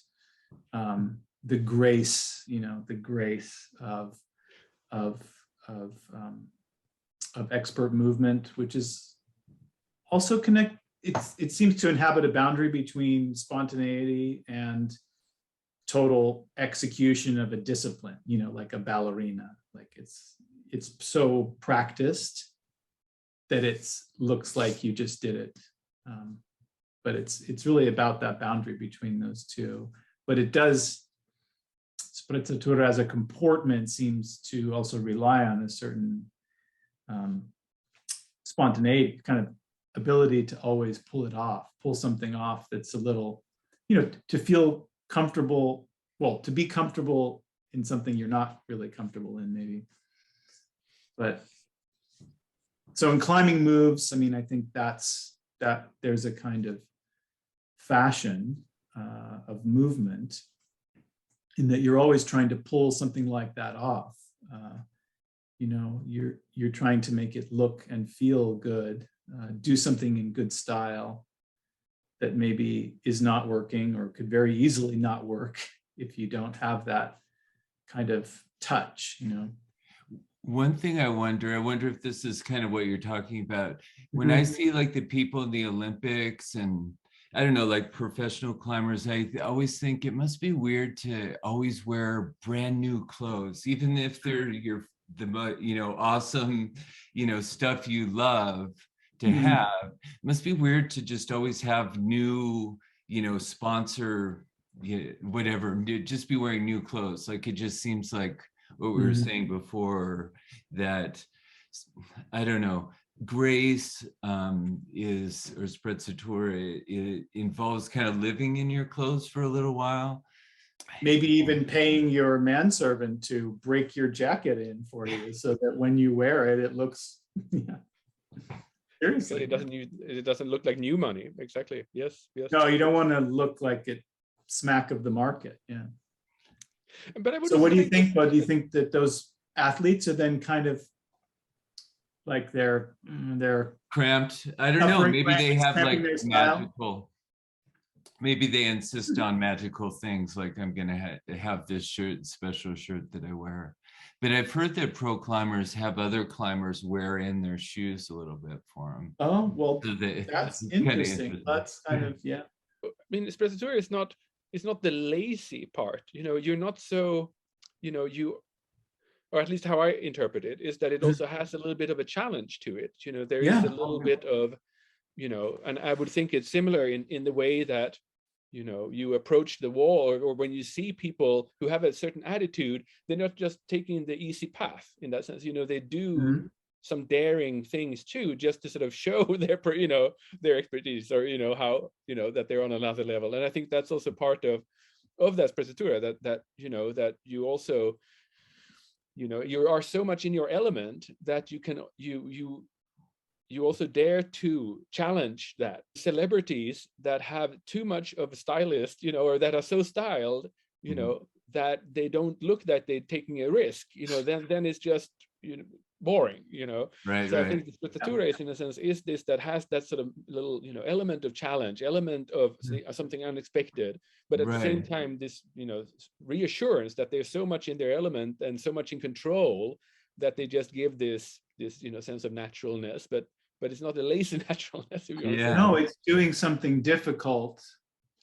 the grace, you know, the grace of expert movement, which is also it seems to inhabit a boundary between spontaneity and total execution of a discipline, you know, like a ballerina. Like it's so practiced that it looks like you just did it. but it's really about that boundary between those two. But it does, sprezzatura as a comportment seems to also rely on a certain spontaneity, kind of ability to always pull something off that's a little, to feel comfortable, well, to be comfortable in something you're not really comfortable in, maybe. But so in climbing moves, I mean, I think that there's a kind of fashion of movement in that you're always trying to pull something like that off. You're trying to make it look and feel good, do something in good style that maybe is not working or could very easily not work if you don't have that kind of touch, One thing I wonder if this is kind of what you're talking about. When I see like the people in the Olympics and I don't know, like professional climbers, I always think it must be weird to always wear brand new clothes, even if they're the awesome, stuff you love to have. It must be weird to just always have new, sponsor, whatever, just be wearing new clothes. Like it just seems like what we were saying before, that, I don't know, grace or sprezzatura, it involves kind of living in your clothes for a little while. Maybe even paying your manservant to break your jacket in for you so that when you wear it, it looks, seriously. It doesn't look like new money. Exactly. Yes. No, you don't want to look like it smack of the market. Yeah. But so what do you think? Well, do you think that those athletes are then kind of like they're cramped? I don't know. Maybe they have like magical. Maybe they insist on magical things, like I'm gonna have this special shirt that I wear. But I've heard that pro climbers have other climbers wear in their shoes a little bit for them. Oh, well, so that's interesting. That's kind of, yeah. I mean, sprezzatura is not the lazy part. You're not so, or at least how I interpret it, is that it also has a little bit of a challenge to it. There is a little bit of, and I would think it's similar in the way that, you approach the wall, or when you see people who have a certain attitude, they're not just taking the easy path in that sense. They do some daring things too, just to sort of show their expertise, or how that they're on another level. And I think that's also part of that sprezzatura, that you also, you are so much in your element that you can you also dare to challenge that. Celebrities that have too much of a stylist, or that are so styled, that they don't look that they're taking a risk, then it's just boring, Right. So I think the sprezzatura is, in a sense, is this that has that sort of little, element of challenge, element of something unexpected, but at the same time, this, reassurance that they're so much in their element and so much in control that they just give this sense of naturalness, but it's not a lazy naturalness. No, it's doing something difficult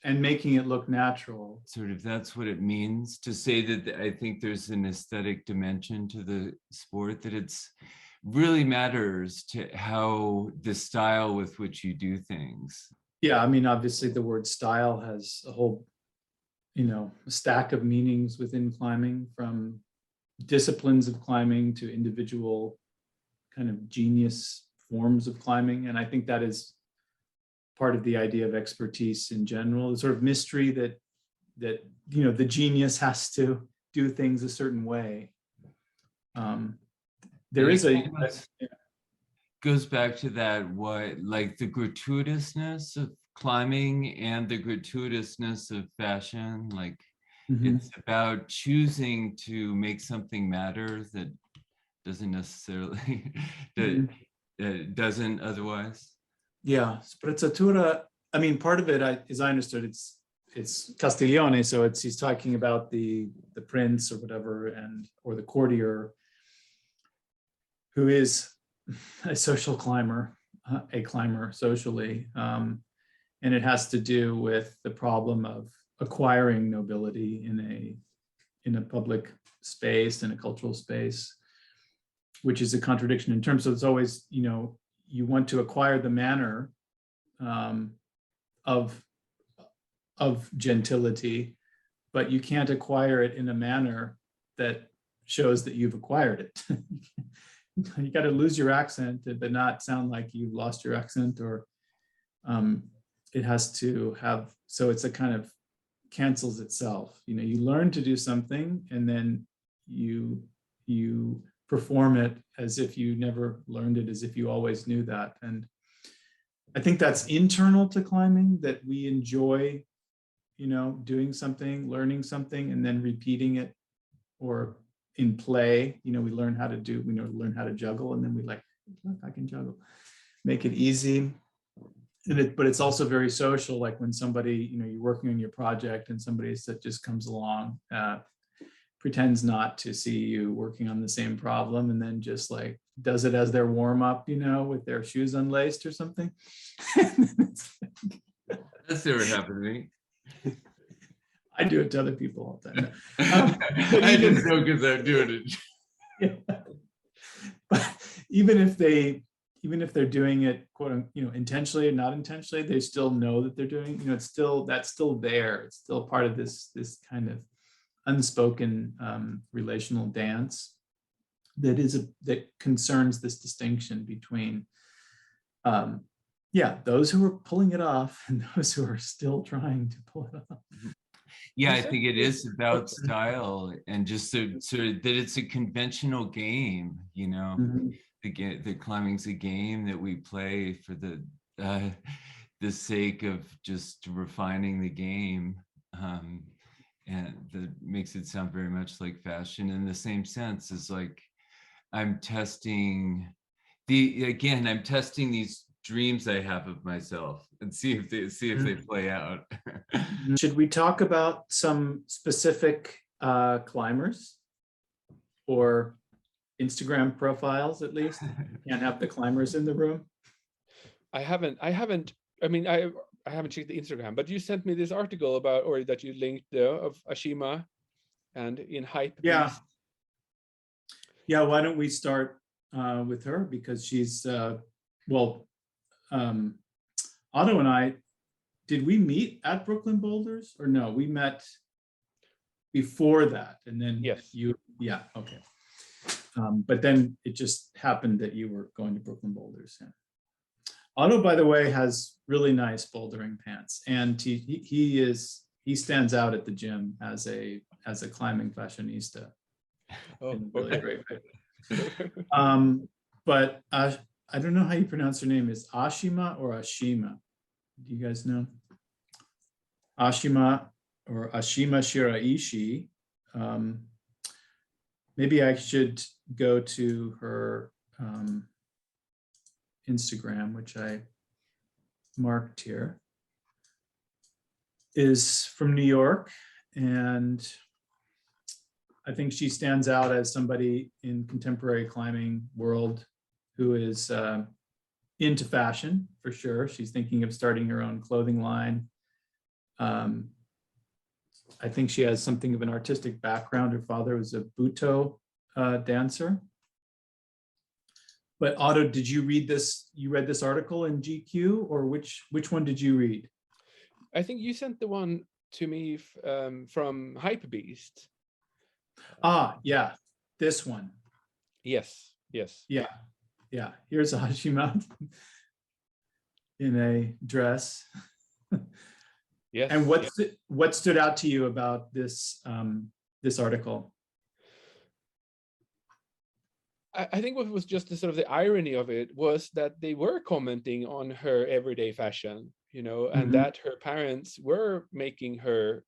and making it look natural. Sort of, that's what it means to say that. I think there's an aesthetic dimension to the sport, that it's really matters to how the style with which you do things. Yeah, I mean, obviously the word style has a whole, a stack of meanings within climbing, from disciplines of climbing to individual kind of genius forms of climbing. And I think that is part of the idea of expertise in general, the sort of mystery that the genius has to do things a certain way. There is goes back to that, like the gratuitousness of climbing and the gratuitousness of fashion. Like it's about choosing to make something matter that doesn't necessarily doesn't otherwise. Yeah, sprezzatura, I mean, part of it, as I understood, it's Castiglione, so he's talking about the prince or whatever, or the courtier, who is a social climber, a climber socially, and it has to do with the problem of acquiring nobility in a public space, in a cultural space, which is a contradiction in terms of, it's always, you want to acquire the manner of gentility, but you can't acquire it in a manner that shows that you've acquired it. You got to lose your accent, but not sound like you've lost your accent, or it has to have, so it's a kind of cancels itself. You know, you learn to do something and then you perform it as if you never learned it, as if you always knew that. And I think that's internal to climbing, that we enjoy, you know, doing something, learning something, and then repeating it. Or in play, you know, we learn how to do, we learn how to juggle, and then we like, look, I can juggle, make it easy. But it's also very social, like when somebody, you know, you're working on your project and somebody that just comes along, pretends not to see you working on the same problem, and then just like does it as their warm up, you know, with their shoes unlaced or something. That's never happened to me. I do it to other people all the time. I just know because I'm doing it. Yeah. But even if they're doing it, quote, you know, intentionally or not intentionally, they still know that they're doing, you know, that's still there. It's still part of this kind of unspoken relational dance that concerns this distinction between those who are pulling it off and those who are still trying to pull it off. Yeah, I think it is about style, and just sort of that it's a conventional game, you know. The climbing's a game that we play for the sake of just refining the game, and that makes it sound very much like fashion in the same sense as like I'm testing these dreams I have of myself and see if they play out. Should we talk about some specific climbers or Instagram profiles, at least? Can't have the climbers in the room. I haven't checked the Instagram, but you sent me this article about, or that you linked of Ashima and in Hypebeast. Yeah, why don't we start with her, because she's Otto and I, did we meet at Brooklyn Boulders, or no? We met before that, and then yes, okay. But then it just happened that you were going to Brooklyn Boulders. Yeah. Otto, by the way, has really nice bouldering pants, and he stands out at the gym as a climbing fashionista. Oh, really okay. Great way. But I don't know how you pronounce her name. Is Ashima or Ashima? Do you guys know? Ashima or Ashima Shiraishi. Maybe I should go to her Instagram, which I marked here. Is from New York, and I think she stands out as somebody in contemporary climbing world who is into fashion, for sure. She's thinking of starting her own clothing line. I think she has something of an artistic background. Her father was a Buto dancer. But Otto, did you read this? You read this article in GQ, or which one did you read? I think you sent the one to me from Hypebeast. Yeah, this one. Yes. Yeah. Here's Ashima in a dress. Yes. And what stood out to you about this this article? I think what was just the sort of the irony of it was that they were commenting on her everyday fashion, you know, and that her parents were making her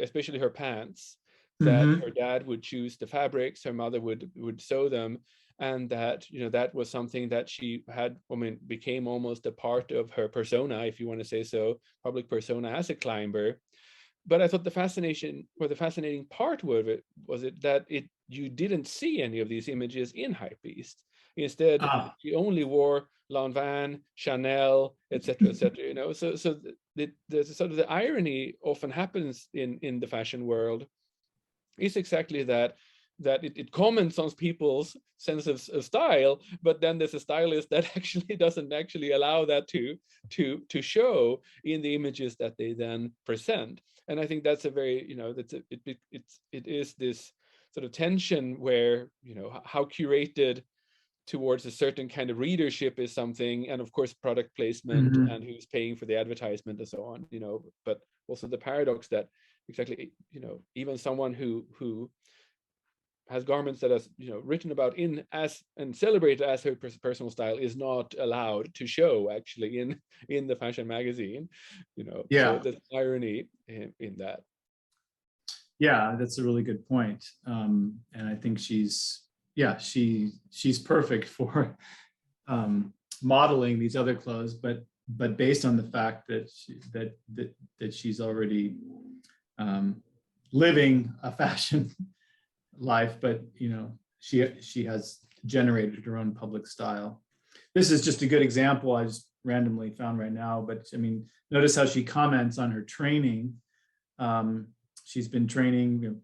especially her pants, that her dad would choose the fabrics, her mother would sew them, and that, you know, that was something that she had, became almost a part of her persona, if you want to say so, public persona as a climber. But I thought the fascinating part of it was that you didn't see any of these images in Hypebeast. Instead, she only wore Lanvin, Chanel, etc., etc. You know, so the sort of the irony often happens in the fashion world is exactly that that it comments on people's sense of style, but then there's a stylist that actually doesn't actually allow that to show in the images that they then present. And I think that's a very, it is this sort of tension where, how curated towards a certain kind of readership is something, and of course product placement and who's paying for the advertisement and so on, but also the paradox that exactly, even someone who has garments that is written about and celebrated as her personal style is not allowed to show actually in the fashion magazine. So there's irony in that. Yeah, that's a really good point. And I think she's perfect for modeling these other clothes, but based on the fact that she's already living a fashion life, but she has generated her own public style. This is just a good example I just randomly found right now, but I mean, notice how she comments on her training. She's been training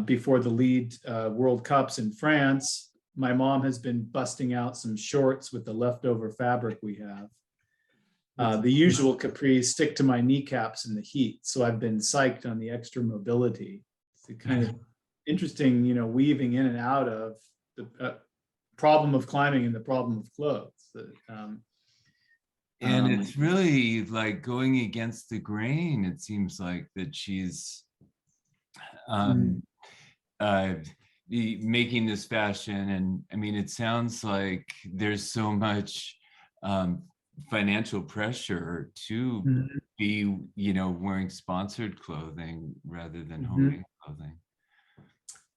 before the lead World Cups in France. My mom has been busting out some shorts with the leftover fabric we have. The usual capris stick to my kneecaps in the heat, so I've been psyched on the extra mobility. It's a kind of interesting, weaving in and out of the problem of climbing and the problem of clothes. And it's really like going against the grain. It seems like that she's making this fashion, and I mean, it sounds like there's so much financial pressure to be, wearing sponsored clothing rather than homemade clothing.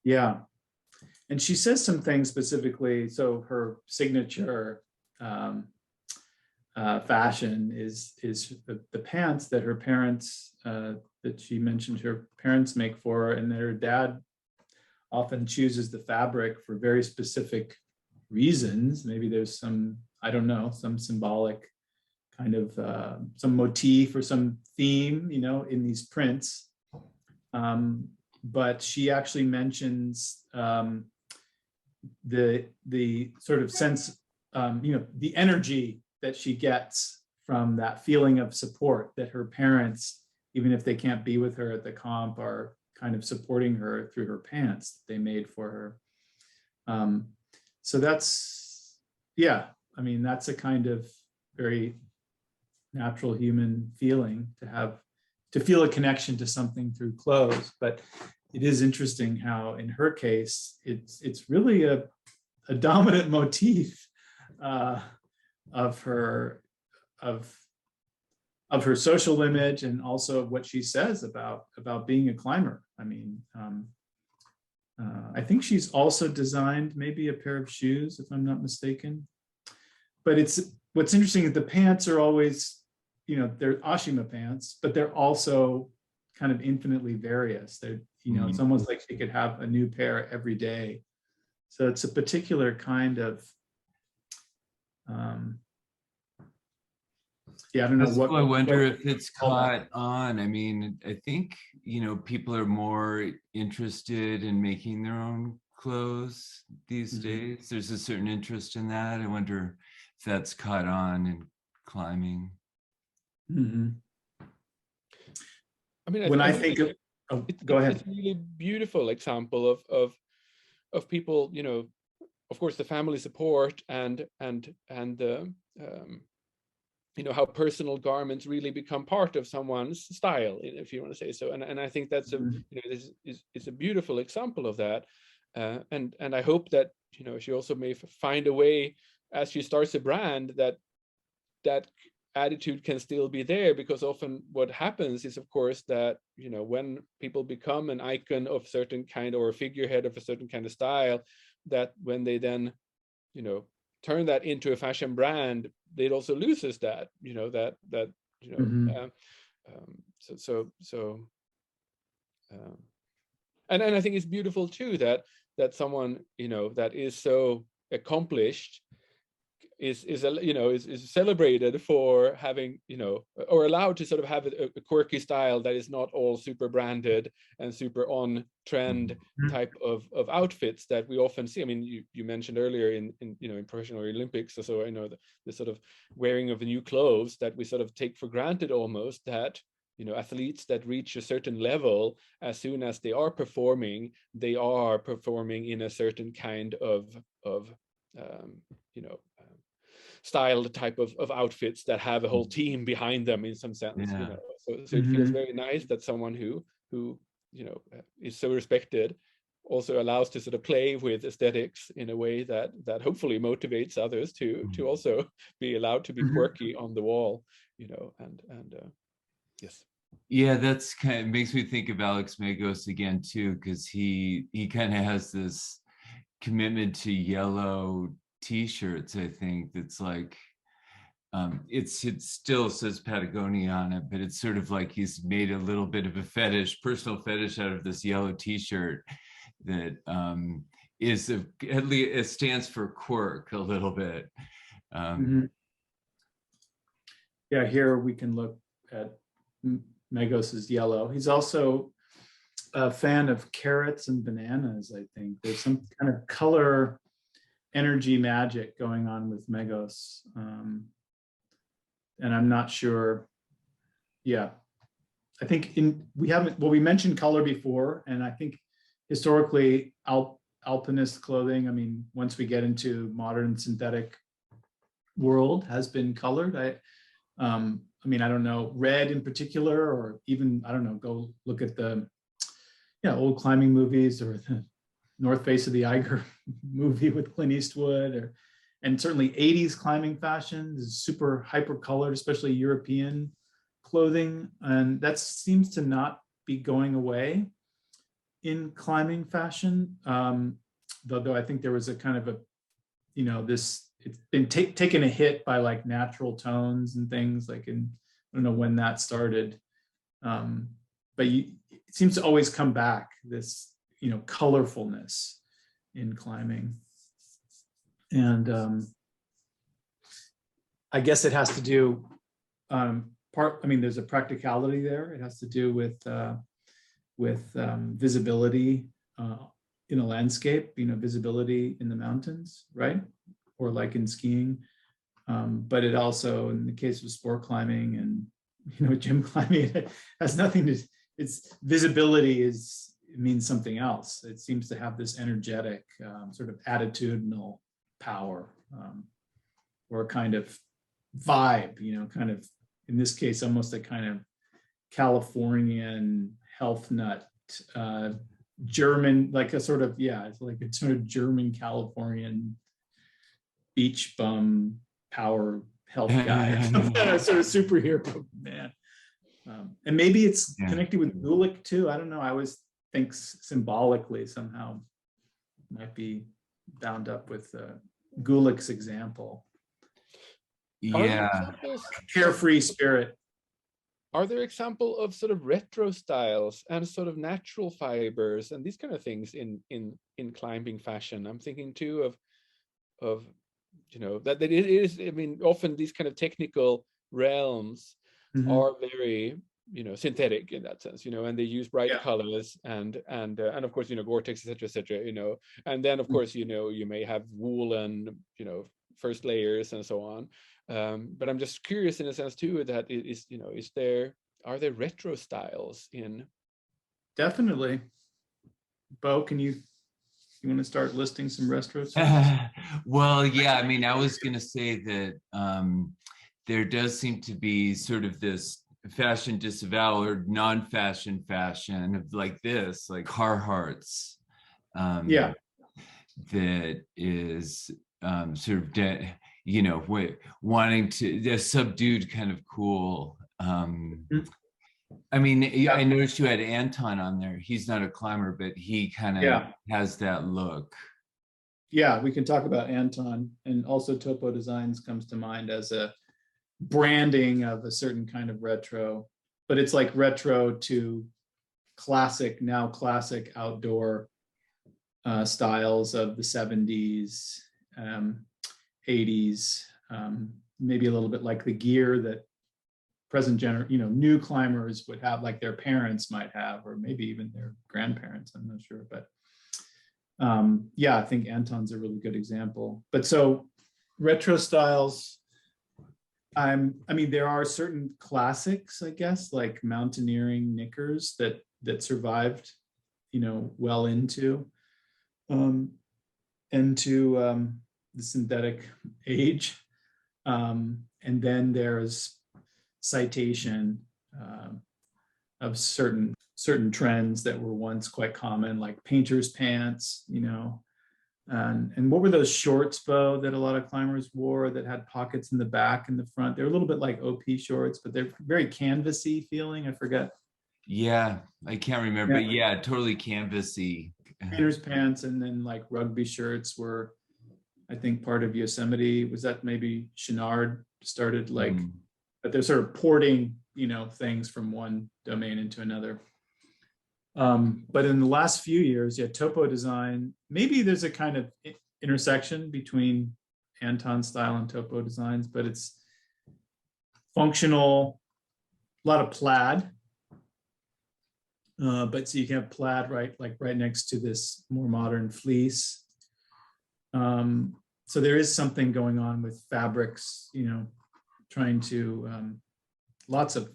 Yeah, and she says some things specifically. So her signature fashion is the pants that her parents, that she mentioned her parents make for her, and that her dad often chooses the fabric for very specific reasons. Maybe there's some, I don't know, some symbolic kind of some motif or some theme, in these prints. But she actually mentions the sort of sense, the energy that she gets from that feeling of support that her parents, even if they can't be with her at the comp, are kind of supporting her through her pants that they made for her. So that's, that's a kind of very natural human feeling to feel a connection to something through clothes. But it is interesting how in her case, it's really a dominant motif of her social image, and also what she says about being a climber. I mean, I think she's also designed maybe a pair of shoes, if I'm not mistaken. But what's interesting is the pants are always, they're Ashima pants, but they're also kind of infinitely various. They're, it's almost like she could have a new pair every day. So it's a particular kind of, I don't know what. I wonder if it's caught on. I mean, I think, people are more interested in making their own clothes these days. There's a certain interest in that. I wonder if that's caught on in climbing. I mean, when I think of, go ahead. It's a really beautiful example of people, of course, the family support and the how personal garments really become part of someone's style, if you want to say so. And I think that's it's a beautiful example of that. And I hope that she also may find a way as she starts a brand that attitude can still be there, because often what happens is, of course, that when people become an icon of certain kind or a figurehead of a certain kind of style, that when they then turn that into a fashion brand, it also loses that and I think it's beautiful too that someone that is so accomplished is celebrated for having, or allowed to sort of have a quirky style that is not all super branded and super on trend type of outfits that we often see. I mean, you mentioned earlier in professional Olympics, so I know the sort of wearing of the new clothes that we sort of take for granted almost, that athletes that reach a certain level, as soon as they are performing in a certain kind of styled type of outfits that have a whole team behind them in some sense. Yeah. So it feels very nice that someone who is so respected also allows to sort of play with aesthetics in a way that hopefully motivates others to also be allowed to be quirky on the wall, and yes. Yeah, that's makes me think of Alex Megos again too, because he kind of has this commitment to yellow t-shirts, I think, that's like it still says Patagonia on it, but it's sort of like he's made a little bit of a personal fetish out of this yellow t-shirt that is at least it stands for quirk a little bit. Yeah, here we can look at Megos's yellow. He's also a fan of carrots and bananas, I think. There's some kind of color energy magic going on with Megos. And I'm not sure. Yeah, I think we mentioned color before, and I think historically alpinist clothing, I mean, once we get into modern synthetic world, has been colored. I mean, I don't know, red in particular, or even, I don't know, go look at the old climbing movies, or the North Face of the Eiger movie with Clint Eastwood, and certainly 80s climbing fashion is super hyper colored, especially European clothing. And that seems to not be going away in climbing fashion. Though I think there was a kind of it's been taken a hit by like natural tones and things like I don't know when that started. But it seems to always come back, this, colorfulness in climbing. And I guess it has to do there's a practicality there. It has to do with visibility in a landscape, visibility in the mountains, right? Or like in skiing. But it also, in the case of sport climbing and gym climbing, it has nothing to, its visibility means something else. It seems to have this energetic sort of attitudinal power, or a kind of vibe, kind of, in this case, almost a kind of Californian health nut, German, like a sort of, it's like a sort of German Californian beach bum power health guy, sort of superhero man. And maybe it's connected with Gulick too. I don't know. I always think symbolically somehow might be bound up with Gulick's example. Yeah. Carefree spirit. Are there examples of sort of retro styles and sort of natural fibers and these kind of things in climbing fashion? I'm thinking too of that it is, I mean, often these kind of technical realms are very synthetic in that sense, and they use bright colors and of course Gore-Tex, etc., and then of course you may have wool and first layers and so on, but I'm just curious in a sense too that are there retro styles in? Definitely. Bo, can you want to start listing some retro styles? Well, yeah, I mean, I was going to say that there does seem to be sort of this fashion disavowal or non-fashion fashion of like this, like Carhartts. That is sort of, wanting to, a subdued kind of cool. I mean, I noticed you had Anton on there. He's not a climber, but he kind of has that look. Yeah, we can talk about Anton, and also Topo Designs comes to mind as a branding of a certain kind of retro, but it's like retro to now classic outdoor styles of the 70s. 80s, maybe a little bit like the gear that present new climbers would have, like their parents might have, or maybe even their grandparents, I'm not sure. But yeah, I think Anton's a really good example. But so retro styles, I mean, there are certain classics, I guess, like mountaineering knickers that survived, well into the synthetic age. And then there's citation of certain trends that were once quite common, like painter's pants, and what were those shorts, Bo, that a lot of climbers wore that had pockets in the back and the front? They're a little bit like OP shorts, but they're very canvasy feeling. I forget. Yeah, I can't remember, but yeah, totally canvasy. Painter's pants, and then like rugby shirts were, I think, part of Yosemite. Was that maybe Chenard started like, but they're sort of porting, things from one domain into another. But in the last few years, Topo Design, maybe there's a kind of intersection between Anton style and Topo Designs, but it's functional, a lot of plaid. But so you can have plaid right next to this more modern fleece. So there is something going on with fabrics, trying to lots of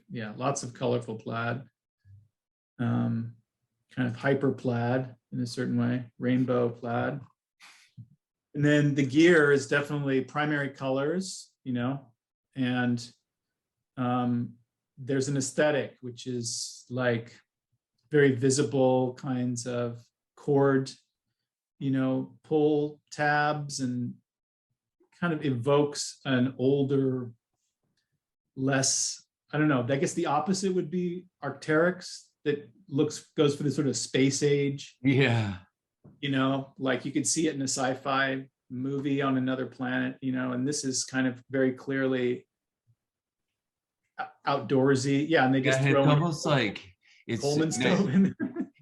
colorful plaid, kind of hyper plaid in a certain way, rainbow plaid. And then the gear is definitely primary colors, and there's an aesthetic which is like very visible kinds of cord, pull tabs, and kind of evokes an older, less, I don't know, I guess the opposite would be Arc'teryx, that goes for the sort of space age. Yeah. Like you could see it in a sci-fi movie on another planet, and this is kind of very clearly outdoorsy. Yeah, and they just throw it's almost like it's Coleman stove in there.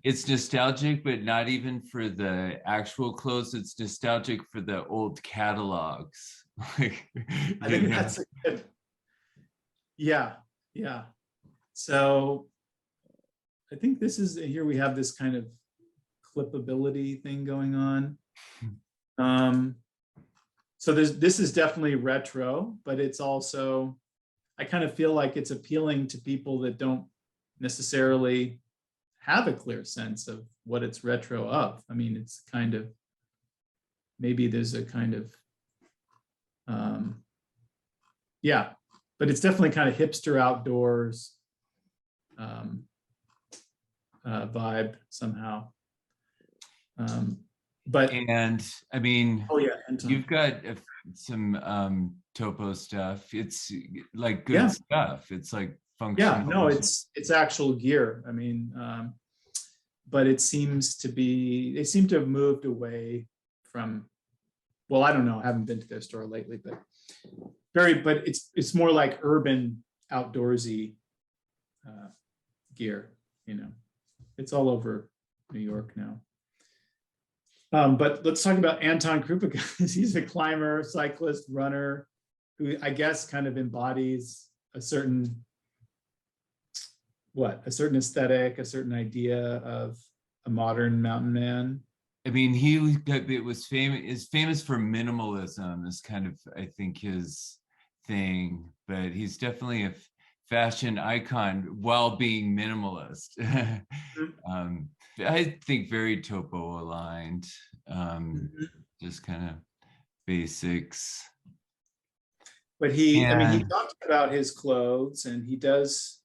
It's nostalgic, but not even for the actual clothes. It's nostalgic for the old catalogs. I think that's a good. Yeah. So I think this is, here we have this kind of clippability thing going on. So this is definitely retro, but it's also, I kind of feel like it's appealing to people that don't necessarily have a clear sense of what it's retro of. I mean, it's kind of, maybe there's a kind of, but it's definitely kind of hipster outdoors vibe somehow. And I mean, Anton. You've got some topo stuff. It's like good stuff. It's like functional. Yeah, no, it's actual gear. I mean, but it seems to be, they seem to have moved away from, well, I don't know, I haven't been to their store lately, but it's more like urban outdoorsy gear, it's all over New York now. But let's talk about Anton Krupicka. He's a climber, cyclist, runner, who I guess kind of embodies a certain aesthetic, a certain idea of a modern mountain man. I mean, is famous for minimalism is kind of, I think, his thing, but he's definitely a fashion icon while being minimalist. I think very topo aligned, just kind of basics. But he talks about his clothes, and he does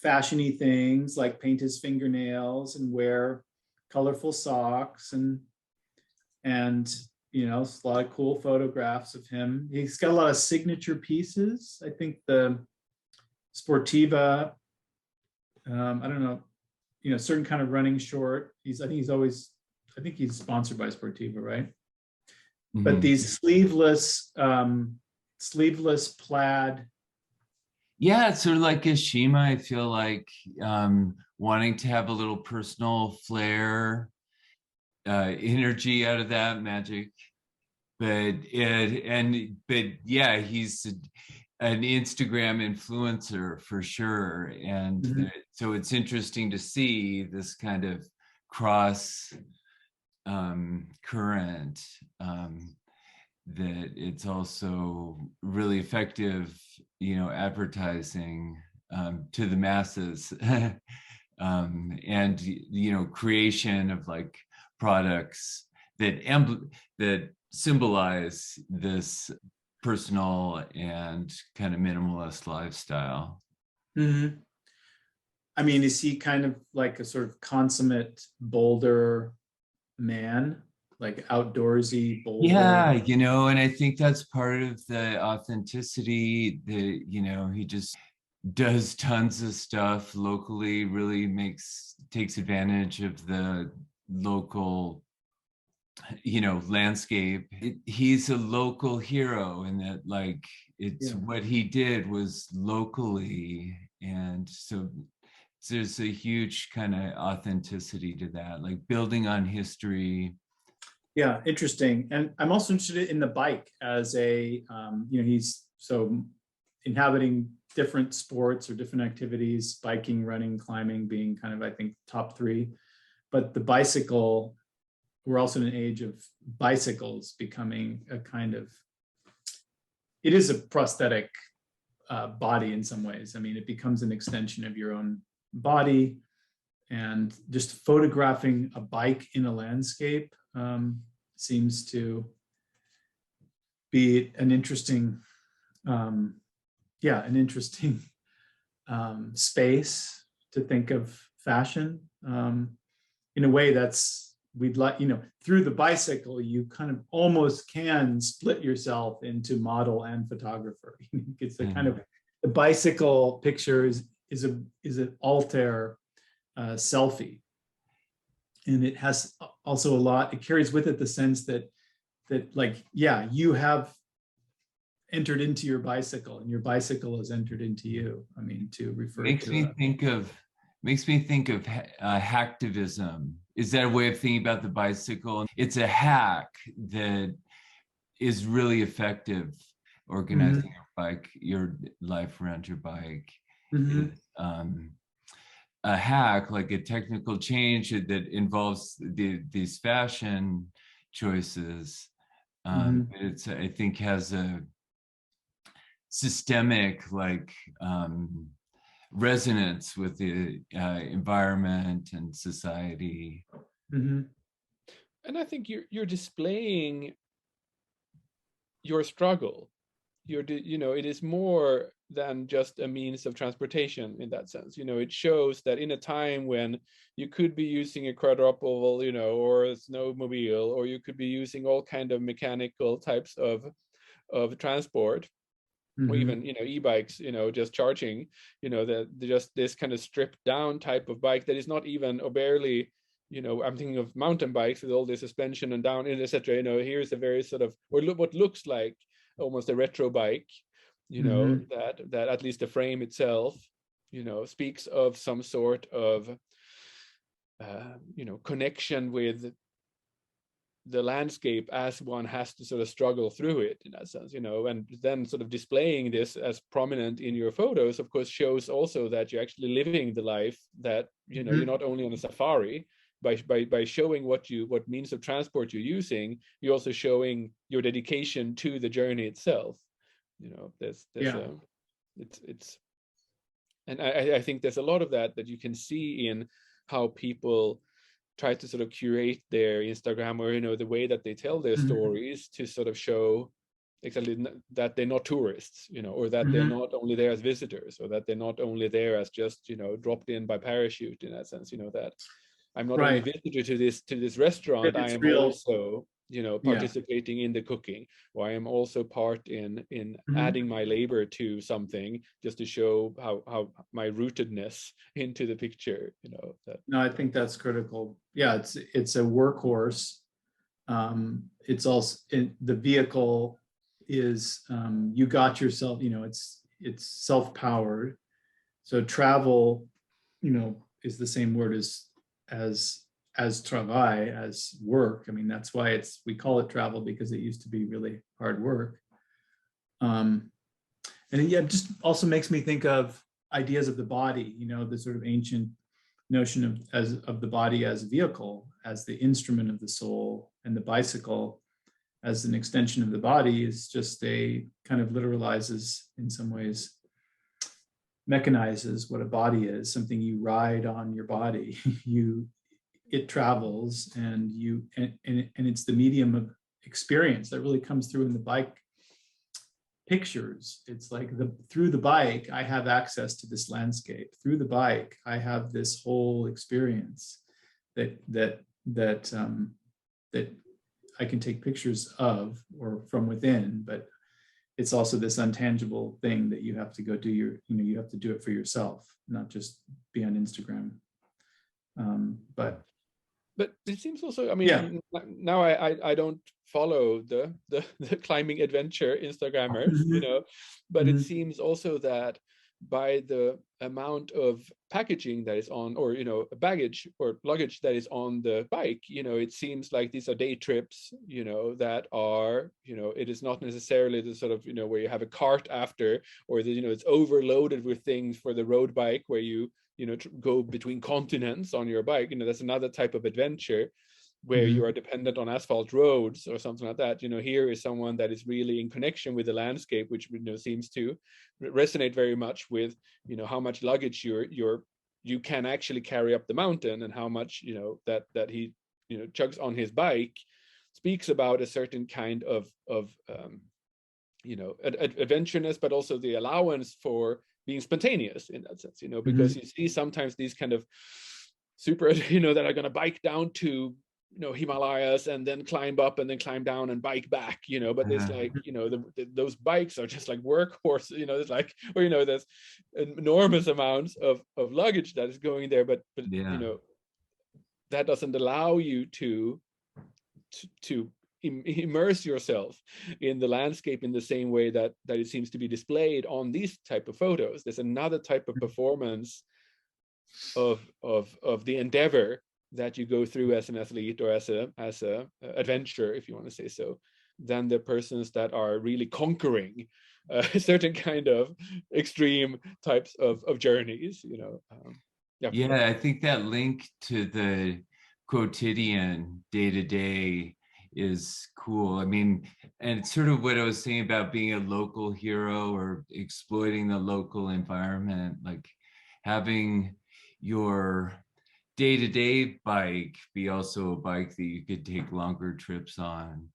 fashiony things like paint his fingernails and wear colorful socks, and a lot of cool photographs of him. He's got a lot of signature pieces. I think the Sportiva, I don't know, certain kind of running short. I think he's sponsored by Sportiva, right? Mm-hmm. But these sleeveless plaid. Yeah, it's sort of like Ashima. I feel like wanting to have a little personal flair, energy out of that magic. but yeah, he's an Instagram influencer for sure. And so it's interesting to see this kind of cross current, that it's also really effective, advertising to the masses, and creation of like products that symbolize this personal and kind of minimalist lifestyle. Mm-hmm. I mean, is he kind of like a sort of consummate boulder man, like outdoorsy boulder? Yeah, and I think that's part of the authenticity that, he just does tons of stuff locally, really takes advantage of the local landscape. He's a local hero in that, like, it's what he did was locally, and so there's a huge kind of authenticity to that, like building on history. Yeah, interesting. And I'm also interested in the bike as a, he's so inhabiting different sports or different activities, biking, running, climbing being kind of, I think, top three. But the bicycle, we're also in an age of bicycles becoming a kind of, it is a prosthetic body in some ways. I mean, it becomes an extension of your own body, and just photographing a bike in a landscape seems to be an interesting, space to think of fashion in a way that's, we'd like, through the bicycle, you kind of almost can split yourself into model and photographer. It's the kind of, the bicycle picture is an alter selfie. And it has also a lot, it carries with it the sense that like, yeah, you have entered into your bicycle and your bicycle has entered into you. I mean, to refer makes to me think of hacktivism. Is that a way of thinking about the bicycle? It's a hack that is really effective organizing your life around your bike. A hack, like a technical change that involves these fashion choices. It's, I think, has a systemic, like, resonance with the environment and society. And I think you're displaying your struggle. It is more than just a means of transportation in that sense. It shows that in a time when you could be using a quadruple, or a snowmobile, or you could be using all kind of mechanical types of transport, or even e-bikes, just charging, just this kind of stripped down type of bike that is not even or barely, I'm thinking of mountain bikes with all the suspension and down, etc. Here's a very sort of, or what looks like almost a retro bike, that at least the frame itself, speaks of some sort of connection with the landscape as one has to sort of struggle through it in that sense, and then sort of displaying this as prominent in your photos, of course, shows also that you're actually living the life that, you're not only on a safari. By showing what means of transport you're using, you're also showing your dedication to the journey itself. It's and I think there's a lot of that you can see in how people try to sort of curate their Instagram, or the way that they tell their stories to sort of show exactly that they're not tourists, or that they're not only there as visitors, or that they're not only there as just, dropped in by parachute in that sense, that I'm not only a visitor to this restaurant, I am also, participating in the cooking, or I am also part in adding my labor to something just to show how my rootedness into the picture, that. No, I think that's critical. Yeah, it's a workhorse. It's also the vehicle is you got yourself, it's self-powered. So travel, is the same word as as travail, as work. I mean, that's why we call it travel, because it used to be really hard work. And it just also makes me think of ideas of the body, the sort of ancient notion of the body as a vehicle, as the instrument of the soul, and the bicycle as an extension of the body is just a kind of literalizes, in some ways, mechanizes what a body is, something you ride on your body. It travels, and it's the medium of experience that really comes through in the bike pictures. It's like through the bike, I have access to this landscape. Through the bike, I have this whole experience that I can take pictures of or from within, but it's also this untangible thing that you have to go do you have to do it for yourself, not just be on Instagram. But it seems also, I mean, now I don't follow the climbing adventure Instagrammers, but it seems also that by the amount of packaging that is on, or baggage or luggage that is on the bike, it seems like these are day trips, that are, it is not necessarily the sort of, where you have a cart after, or it's overloaded with things for the road bike where you go between continents on your bike. That's another type of adventure where you are dependent on asphalt roads or something like that. Here is someone that is really in connection with the landscape, which seems to resonate very much with how much luggage you can actually carry up the mountain, and how much that he chugs on his bike speaks about a certain kind of adventureness, but also the allowance for being spontaneous in that sense, because you see sometimes these kind of super, that are going to bike down to Himalayas and then climb up and then climb down and bike back, but there's like, those bikes are just like workhorse, it's like, or there's enormous amounts of luggage that is going there, but that doesn't allow you to immerse yourself in the landscape in the same way that it seems to be displayed on these type of photos. There's another type of performance of the endeavor that you go through as an athlete or as a adventurer, if you want to say so, than the persons that are really conquering a certain kind of extreme types of journeys. I think that link to the quotidian, day-to-day, is cool. I mean, and it's sort of what I was saying about being a local hero or exploiting the local environment, like having your day-to-day bike be also a bike that you could take longer trips on.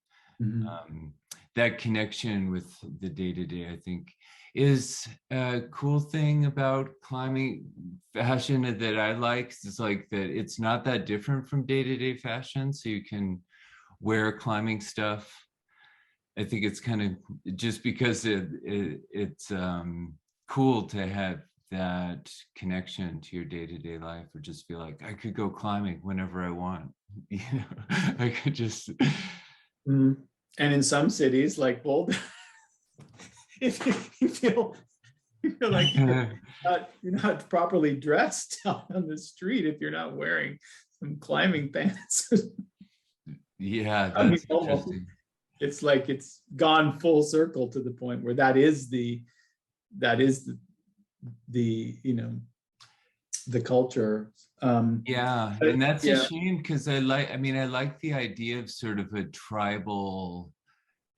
That connection with the day-to-day, I think, is a cool thing about climbing fashion that I like. It's like that it's not that different from day-to-day fashion, so you can wear climbing stuff. I think it's kind of just because it's cool to have that connection to your day-to-day life, or just feel like I could go climbing whenever I want. I could just. And in some cities like Boulder, if you feel like you're not properly dressed out on the street, if you're not wearing some climbing pants. Yeah, that's interesting. It's like it's gone full circle to the point where that is the culture. And that's a shame, because I like the idea of sort of a tribal,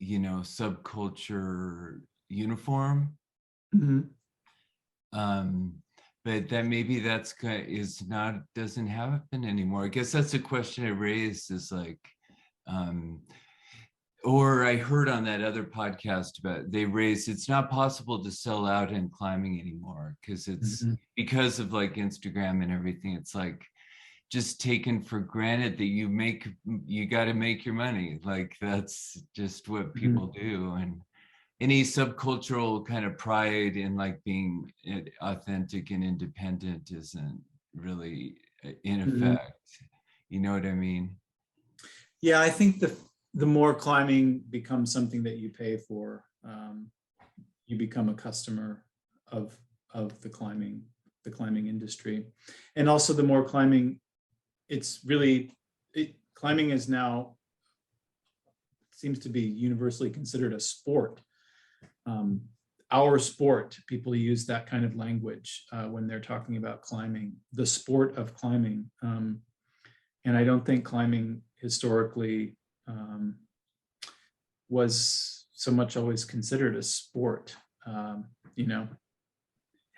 subculture uniform. But that maybe doesn't happen anymore. I guess that's a question I raised, is like, or I heard on that other podcast about, they raised, it's not possible to sell out in climbing anymore, because it's because of like Instagram and everything. It's like just taken for granted that you got to make your money. Like that's just what people do. And any subcultural kind of pride in like being authentic and independent isn't really in effect. You know what I mean? Yeah, I think the more climbing becomes something that you pay for, you become a customer of the climbing industry. And also the more climbing it's really, climbing is now, seems to be universally considered a sport. Our sport, people use that kind of language when they're talking about climbing, the sport of climbing. And I don't think climbing historically was so much always considered a sport. You know,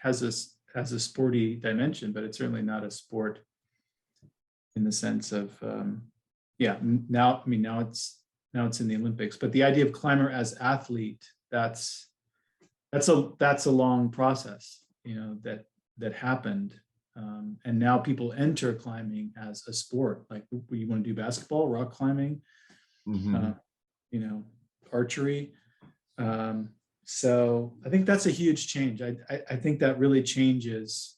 has a sporty dimension, but it's certainly not a sport in the sense of, yeah, now, I mean, now it's in the Olympics, but the idea of climber as athlete, that's a long process, you know, that happened. And now people enter climbing as a sport. Like, you want to do basketball, rock climbing, you know, archery. So I think that's a huge change. I think that really changes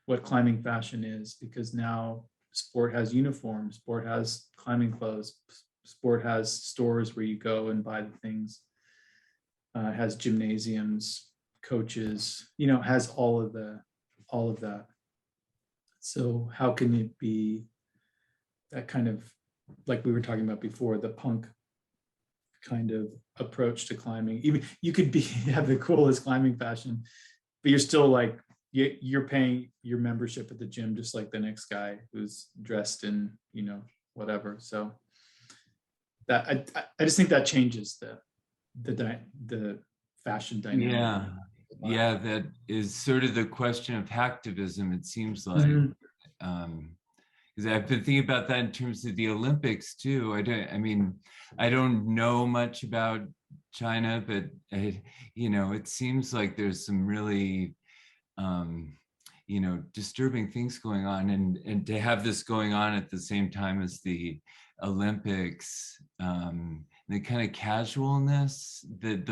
what climbing fashion is, because now sport has uniforms, sport has climbing clothes, sport has stores where you go and buy the things, has gymnasiums, coaches, you know, has all of that. So how can it be that kind of, like we were talking about before, the punk kind of approach to climbing? Even you could have the coolest climbing fashion, but you're still like, you're paying your membership at the gym just like the next guy who's dressed in, you know, whatever. So that I just think that changes the fashion dynamic. Yeah, that is sort of the question of hacktivism, it seems like. Because I've been thinking about that in terms of the Olympics too. I don't know much about China, but you know, it seems like there's some really you know, disturbing things going on, and to have this going on at the same time as the Olympics, the kind of casualness that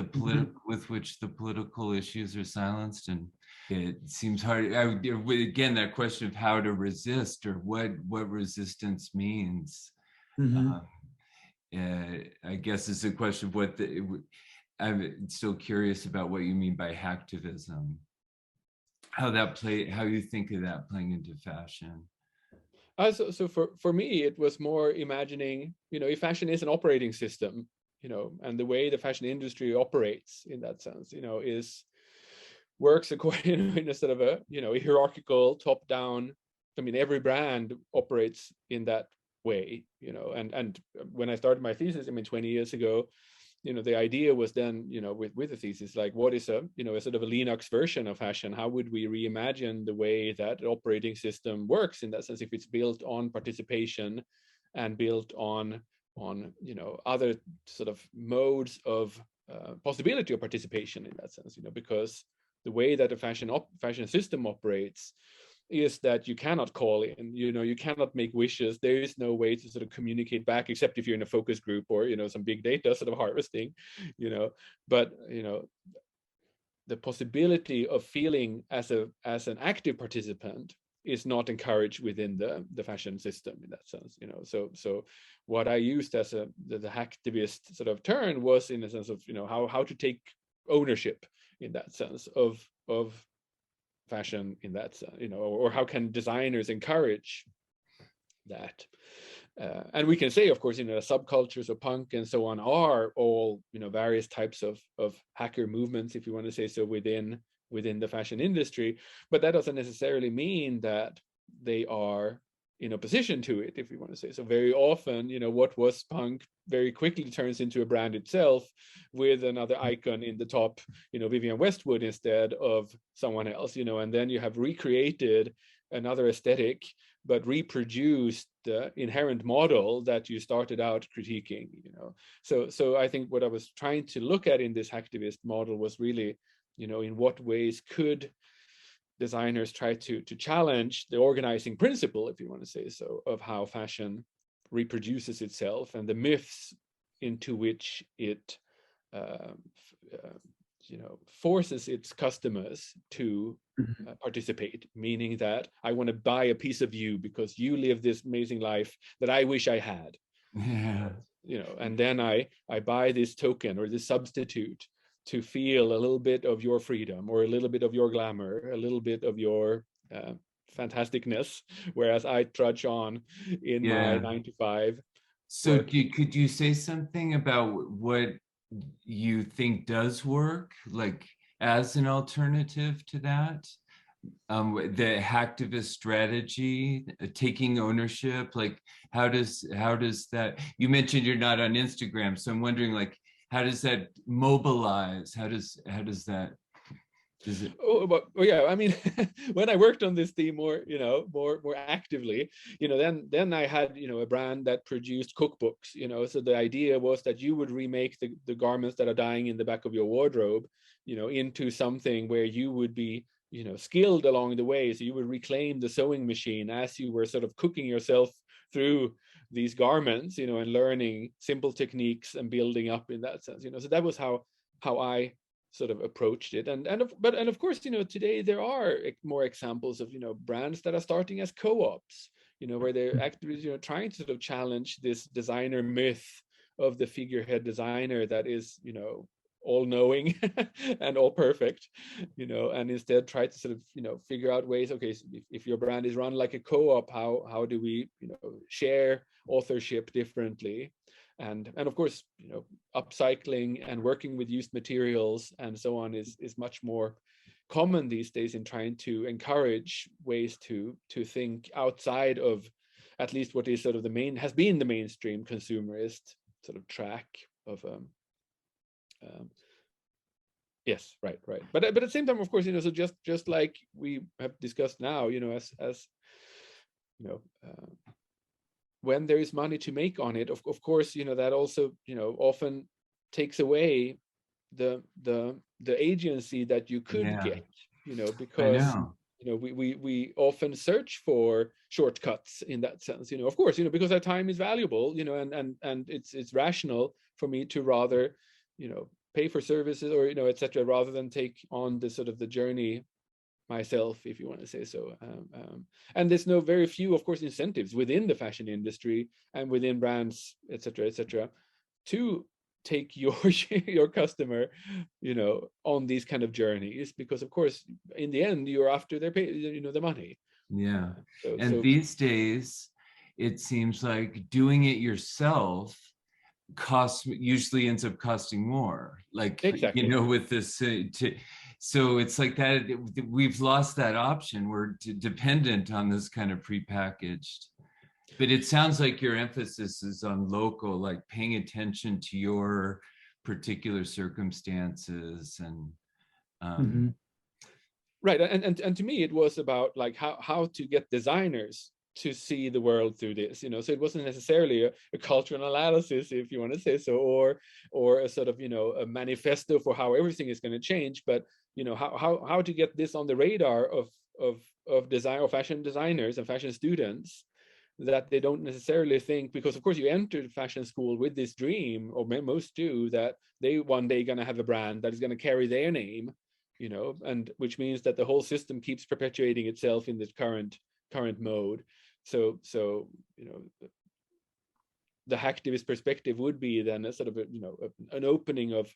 with which the political issues are silenced, and it seems hard. Again, that question of how to resist, or what resistance means. I guess it's a question of what I'm still curious about what you mean by hacktivism. How you think of that playing into fashion. So for me, it was more imagining, you know, if fashion is an operating system, you know, and the way the fashion industry operates in that sense, you know, works according in a sort of a, you know, hierarchical top down. I mean, every brand operates in that way, you know, and when I started my thesis, I mean, 20 years ago, you know, the idea was then, you know, with the thesis, like, what is a sort of a Linux version of fashion? How would we reimagine the way that operating system works, in that sense, if it's built on participation and built on you know, other sort of modes of possibility of participation in that sense, you know, because the way that a fashion system operates is that you cannot call in, you know, you cannot make wishes. There is no way to sort of communicate back, except if you're in a focus group or, you know, some big data sort of harvesting, you know. But, you know, the possibility of feeling as an active participant is not encouraged within the fashion system in that sense, you know. So what I used as the hacktivist sort of turn was in a sense of, you know, how to take ownership in that sense of fashion in that, you know, or how can designers encourage that? And we can say, of course, you know, subcultures of punk and so on are all, you know, various types of hacker movements, if you want to say so, within the fashion industry, but that doesn't necessarily mean that they are in opposition to it, if we want to say so. Very often, you know, what was punk very quickly turns into a brand itself, with another icon in the top, you know, Vivienne Westwood instead of someone else, you know, and then you have recreated another aesthetic, but reproduced the inherent model that you started out critiquing, you know. So I think what I was trying to look at in this hacktivist model was really, you know, in what ways could designers try to challenge the organizing principle, if you want to say so, of how fashion reproduces itself and the myths into which it you know, forces its customers to participate, meaning that I want to buy a piece of you because you live this amazing life that I wish I had. Yeah. You know, and then I buy this token or this substitute to feel a little bit of your freedom, or a little bit of your glamour, a little bit of your fantasticness, whereas I trudge on in my 9-to-5 So work. could you say something about what you think does work, like as an alternative to that? The hacktivist strategy, taking ownership, like how does that, you mentioned you're not on Instagram, so I'm wondering, like, how does that mobilize? How does that, does it? Oh yeah, I mean, when I worked on this theme more, more actively, then I had, a brand that produced cookbooks, so the idea was that you would remake the garments that are dying in the back of your wardrobe, into something where you would be, skilled along the way. So you would reclaim the sewing machine as you were sort of cooking yourself through these garments, and learning simple techniques and building up in that sense, so that was how I sort of approached it. And of course, today there are more examples of, brands that are starting as co-ops, where they're actively, trying to sort of challenge this designer myth of the figurehead designer that is, all knowing and all perfect, and instead try to sort of, figure out ways, okay, so if your brand is run like a co-op, how do we, share authorship differently? And of course, upcycling and working with used materials and so on is much more common these days in trying to encourage ways to think outside of at least what is sort of has been the mainstream consumerist sort of track of yes, right. But at the same time, of course, so just like we have discussed now, as when there is money to make on it, of course, that also, often takes away the agency that you could get, because we often search for shortcuts in that sense, of course, because our time is valuable, and it's rational for me to rather, pay for services or, etc., rather than take on the sort of the journey myself, if you want to say so. And there's very few, of course, incentives within the fashion industry and within brands, etc., to take your customer, on these kind of journeys, because of course, in the end, you're after their pay, the money. Yeah. These days, it seems like doing it yourself usually ends up costing more, like, exactly. With this so it's like that we've lost that option. We're dependent on this kind of prepackaged, but it sounds like your emphasis is on local, like paying attention to your particular circumstances and right. And to me, it was about like how to get designers to see the world through this, so it wasn't necessarily a cultural analysis, if you want to say so, or a sort of, a manifesto for how everything is going to change, but, how to get this on the radar of design or fashion designers and fashion students, that they don't necessarily think, because of course you entered fashion school with this dream, or most do, that they one day going to have a brand that is going to carry their name, and which means that the whole system keeps perpetuating itself in this current mode. So the hacktivist perspective would be then a sort of an opening of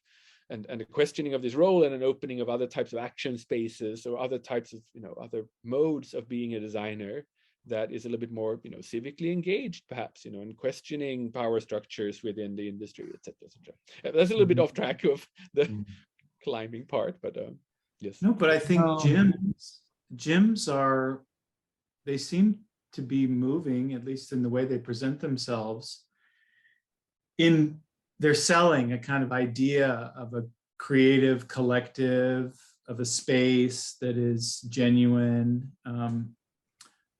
and a questioning of this role, and an opening of other types of action spaces, or other types of other modes of being a designer that is a little bit more civically engaged, perhaps, and questioning power structures within the industry, etc. That's a little bit off track of the climbing part, but yes. No, but I think gyms are, they seem to be moving, at least in the way they present themselves, they're selling a kind of idea of a creative collective, of a space that is genuine,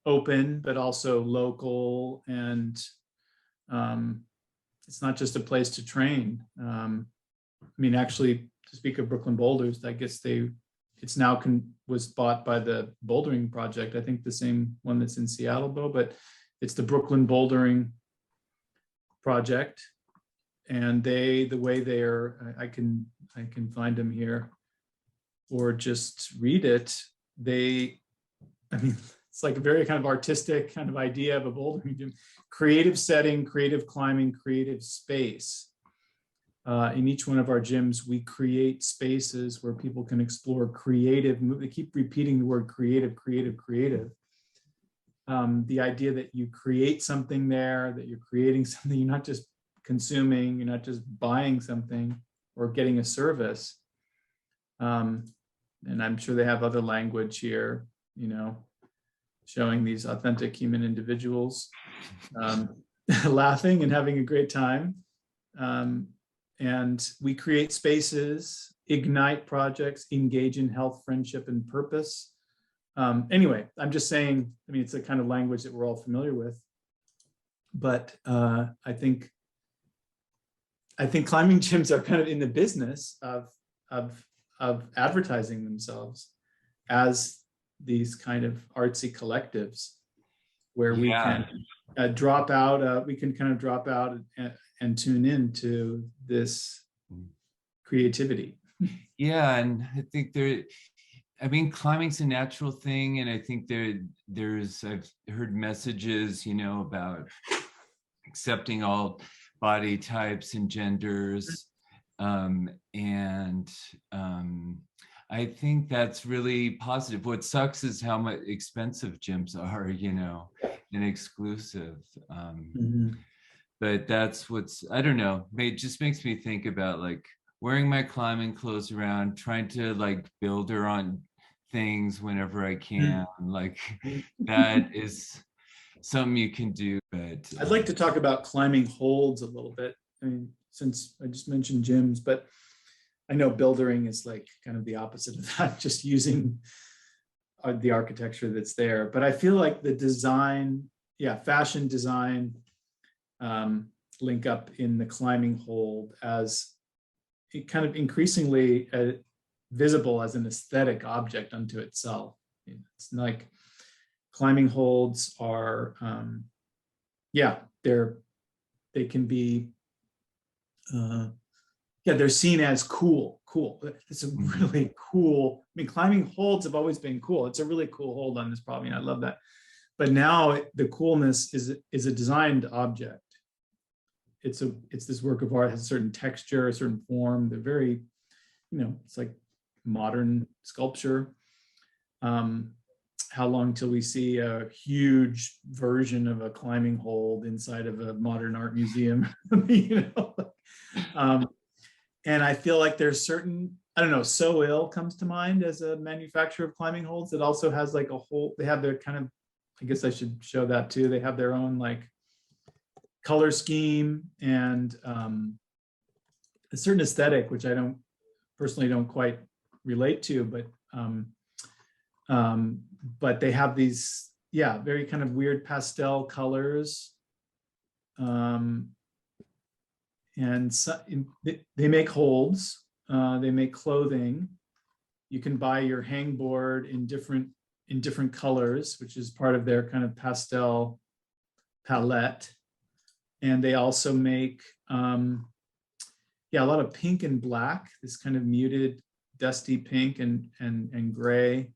open, but also local, and it's not just a place to train. I mean, actually, to speak of Brooklyn Boulders, I guess it's now was bought by the Bouldering Project. I think the same one that's in Seattle, Bo, but it's the Brooklyn Bouldering Project. And the way they are, I can find them here, or just read it. It's like a very kind of artistic kind of idea of a bouldering gym. Creative setting, creative climbing, creative space. In each one of our gyms, we create spaces where people can explore creative. They keep repeating the word creative, creative, creative. the idea that you create something there, that you're creating something, you're not just consuming, you're not just buying something or getting a service. And I'm sure they have other language here, showing these authentic human individuals laughing and having a great time. And we create spaces, ignite projects, engage in health, friendship, and purpose. Anyway, I'm just saying, it's a kind of language that we're all familiar with. But I think climbing gyms are kind of in the business of advertising themselves as these kind of artsy collectives where we can drop out and tune into this creativity. Yeah, and I think climbing's a natural thing, and I think I've heard messages, about accepting all body types and genders, and I think that's really positive. What sucks is how much expensive gyms are, and exclusive. But that's I don't know, it just makes me think about like wearing my climbing clothes around, trying to like build her on things whenever I can. Like that is something you can do. But I'd like to talk about climbing holds a little bit. Since I just mentioned gyms, but I know buildering is like kind of the opposite of that, just using the architecture that's there. But I feel like the design, fashion design, link up in the climbing hold as it kind of increasingly visible as an aesthetic object unto itself. It's like climbing holds are, they can be, they're seen as cool. It's a really cool, climbing holds have always been cool. It's a really cool hold on this problem. I love that. But now the coolness is a designed object. It's this work of art, has a certain texture, a certain form. They're very, it's like modern sculpture. How long till we see a huge version of a climbing hold inside of a modern art museum? And I feel like there's certain, I don't know, SoIll comes to mind as a manufacturer of climbing holds that also has like a whole, they have their kind of, I guess I should show that too. They have their own like color scheme and a certain aesthetic, which I don't quite relate to, but they have these, very kind of weird pastel colors. And so, they make holds, they make clothing. You can buy your hangboard in different colors, which is part of their kind of pastel palette. And they also make, a lot of pink and black, this kind of muted, dusty pink and gray.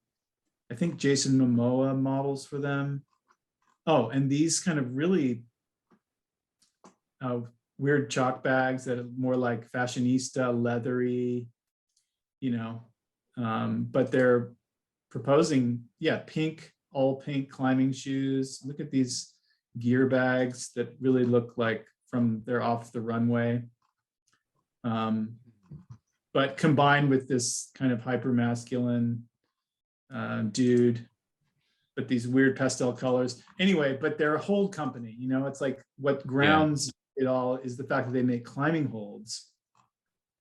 I think Jason Momoa models for them. Oh, and these kind of really weird chalk bags that are more like fashionista, leathery, but they're proposing, pink, all pink climbing shoes. Look at these gear bags that really look like they're off the runway. But combined with this kind of hyper masculine dude, but these weird pastel colors. Anyway, but they're a hold company, it's like what grounds it all is the fact that they make climbing holds.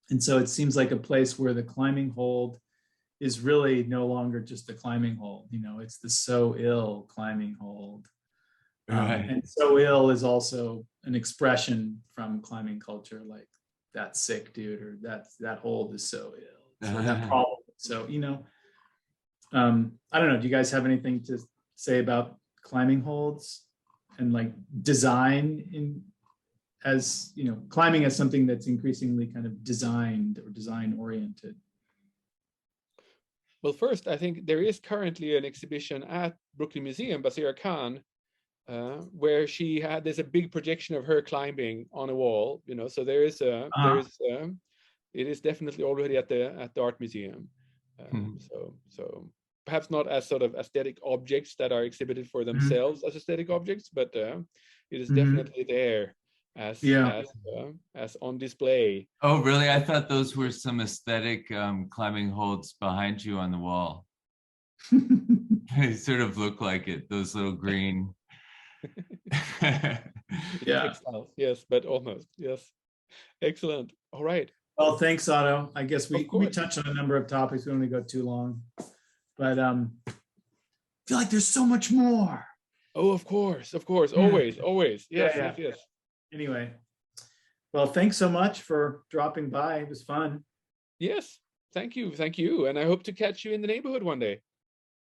And so it seems like a place where the climbing hold is really no longer just a climbing hold, it's the SoIll climbing hold. Right. And SoIll is also an expression from climbing culture, like that sick dude, or that hold is so ill. So that problem. So, I don't know. Do you guys have anything to say about climbing holds and like design climbing as something that's increasingly kind of designed or design oriented? Well, first, I think there is currently an exhibition at Brooklyn Museum, Basira Khan, where there's a big projection of her climbing on a wall, so it is definitely already at the art museum. perhaps not as sort of aesthetic objects that are exhibited for themselves as aesthetic objects, but it is definitely there as as on display. Oh, really? I thought those were some aesthetic climbing holds behind you on the wall. They sort of look like it, those little green. Textiles, yes, but almost, yes. Excellent. All right. Well, thanks, Otto. I guess we course. touched on a number of topics. We don't want to go too long, but I feel like there's so much more. Oh, of course, always. Yes, Yeah. yes. Anyway, well, thanks so much for dropping by. It was fun. Yes, thank you, and I hope to catch you in the neighborhood one day.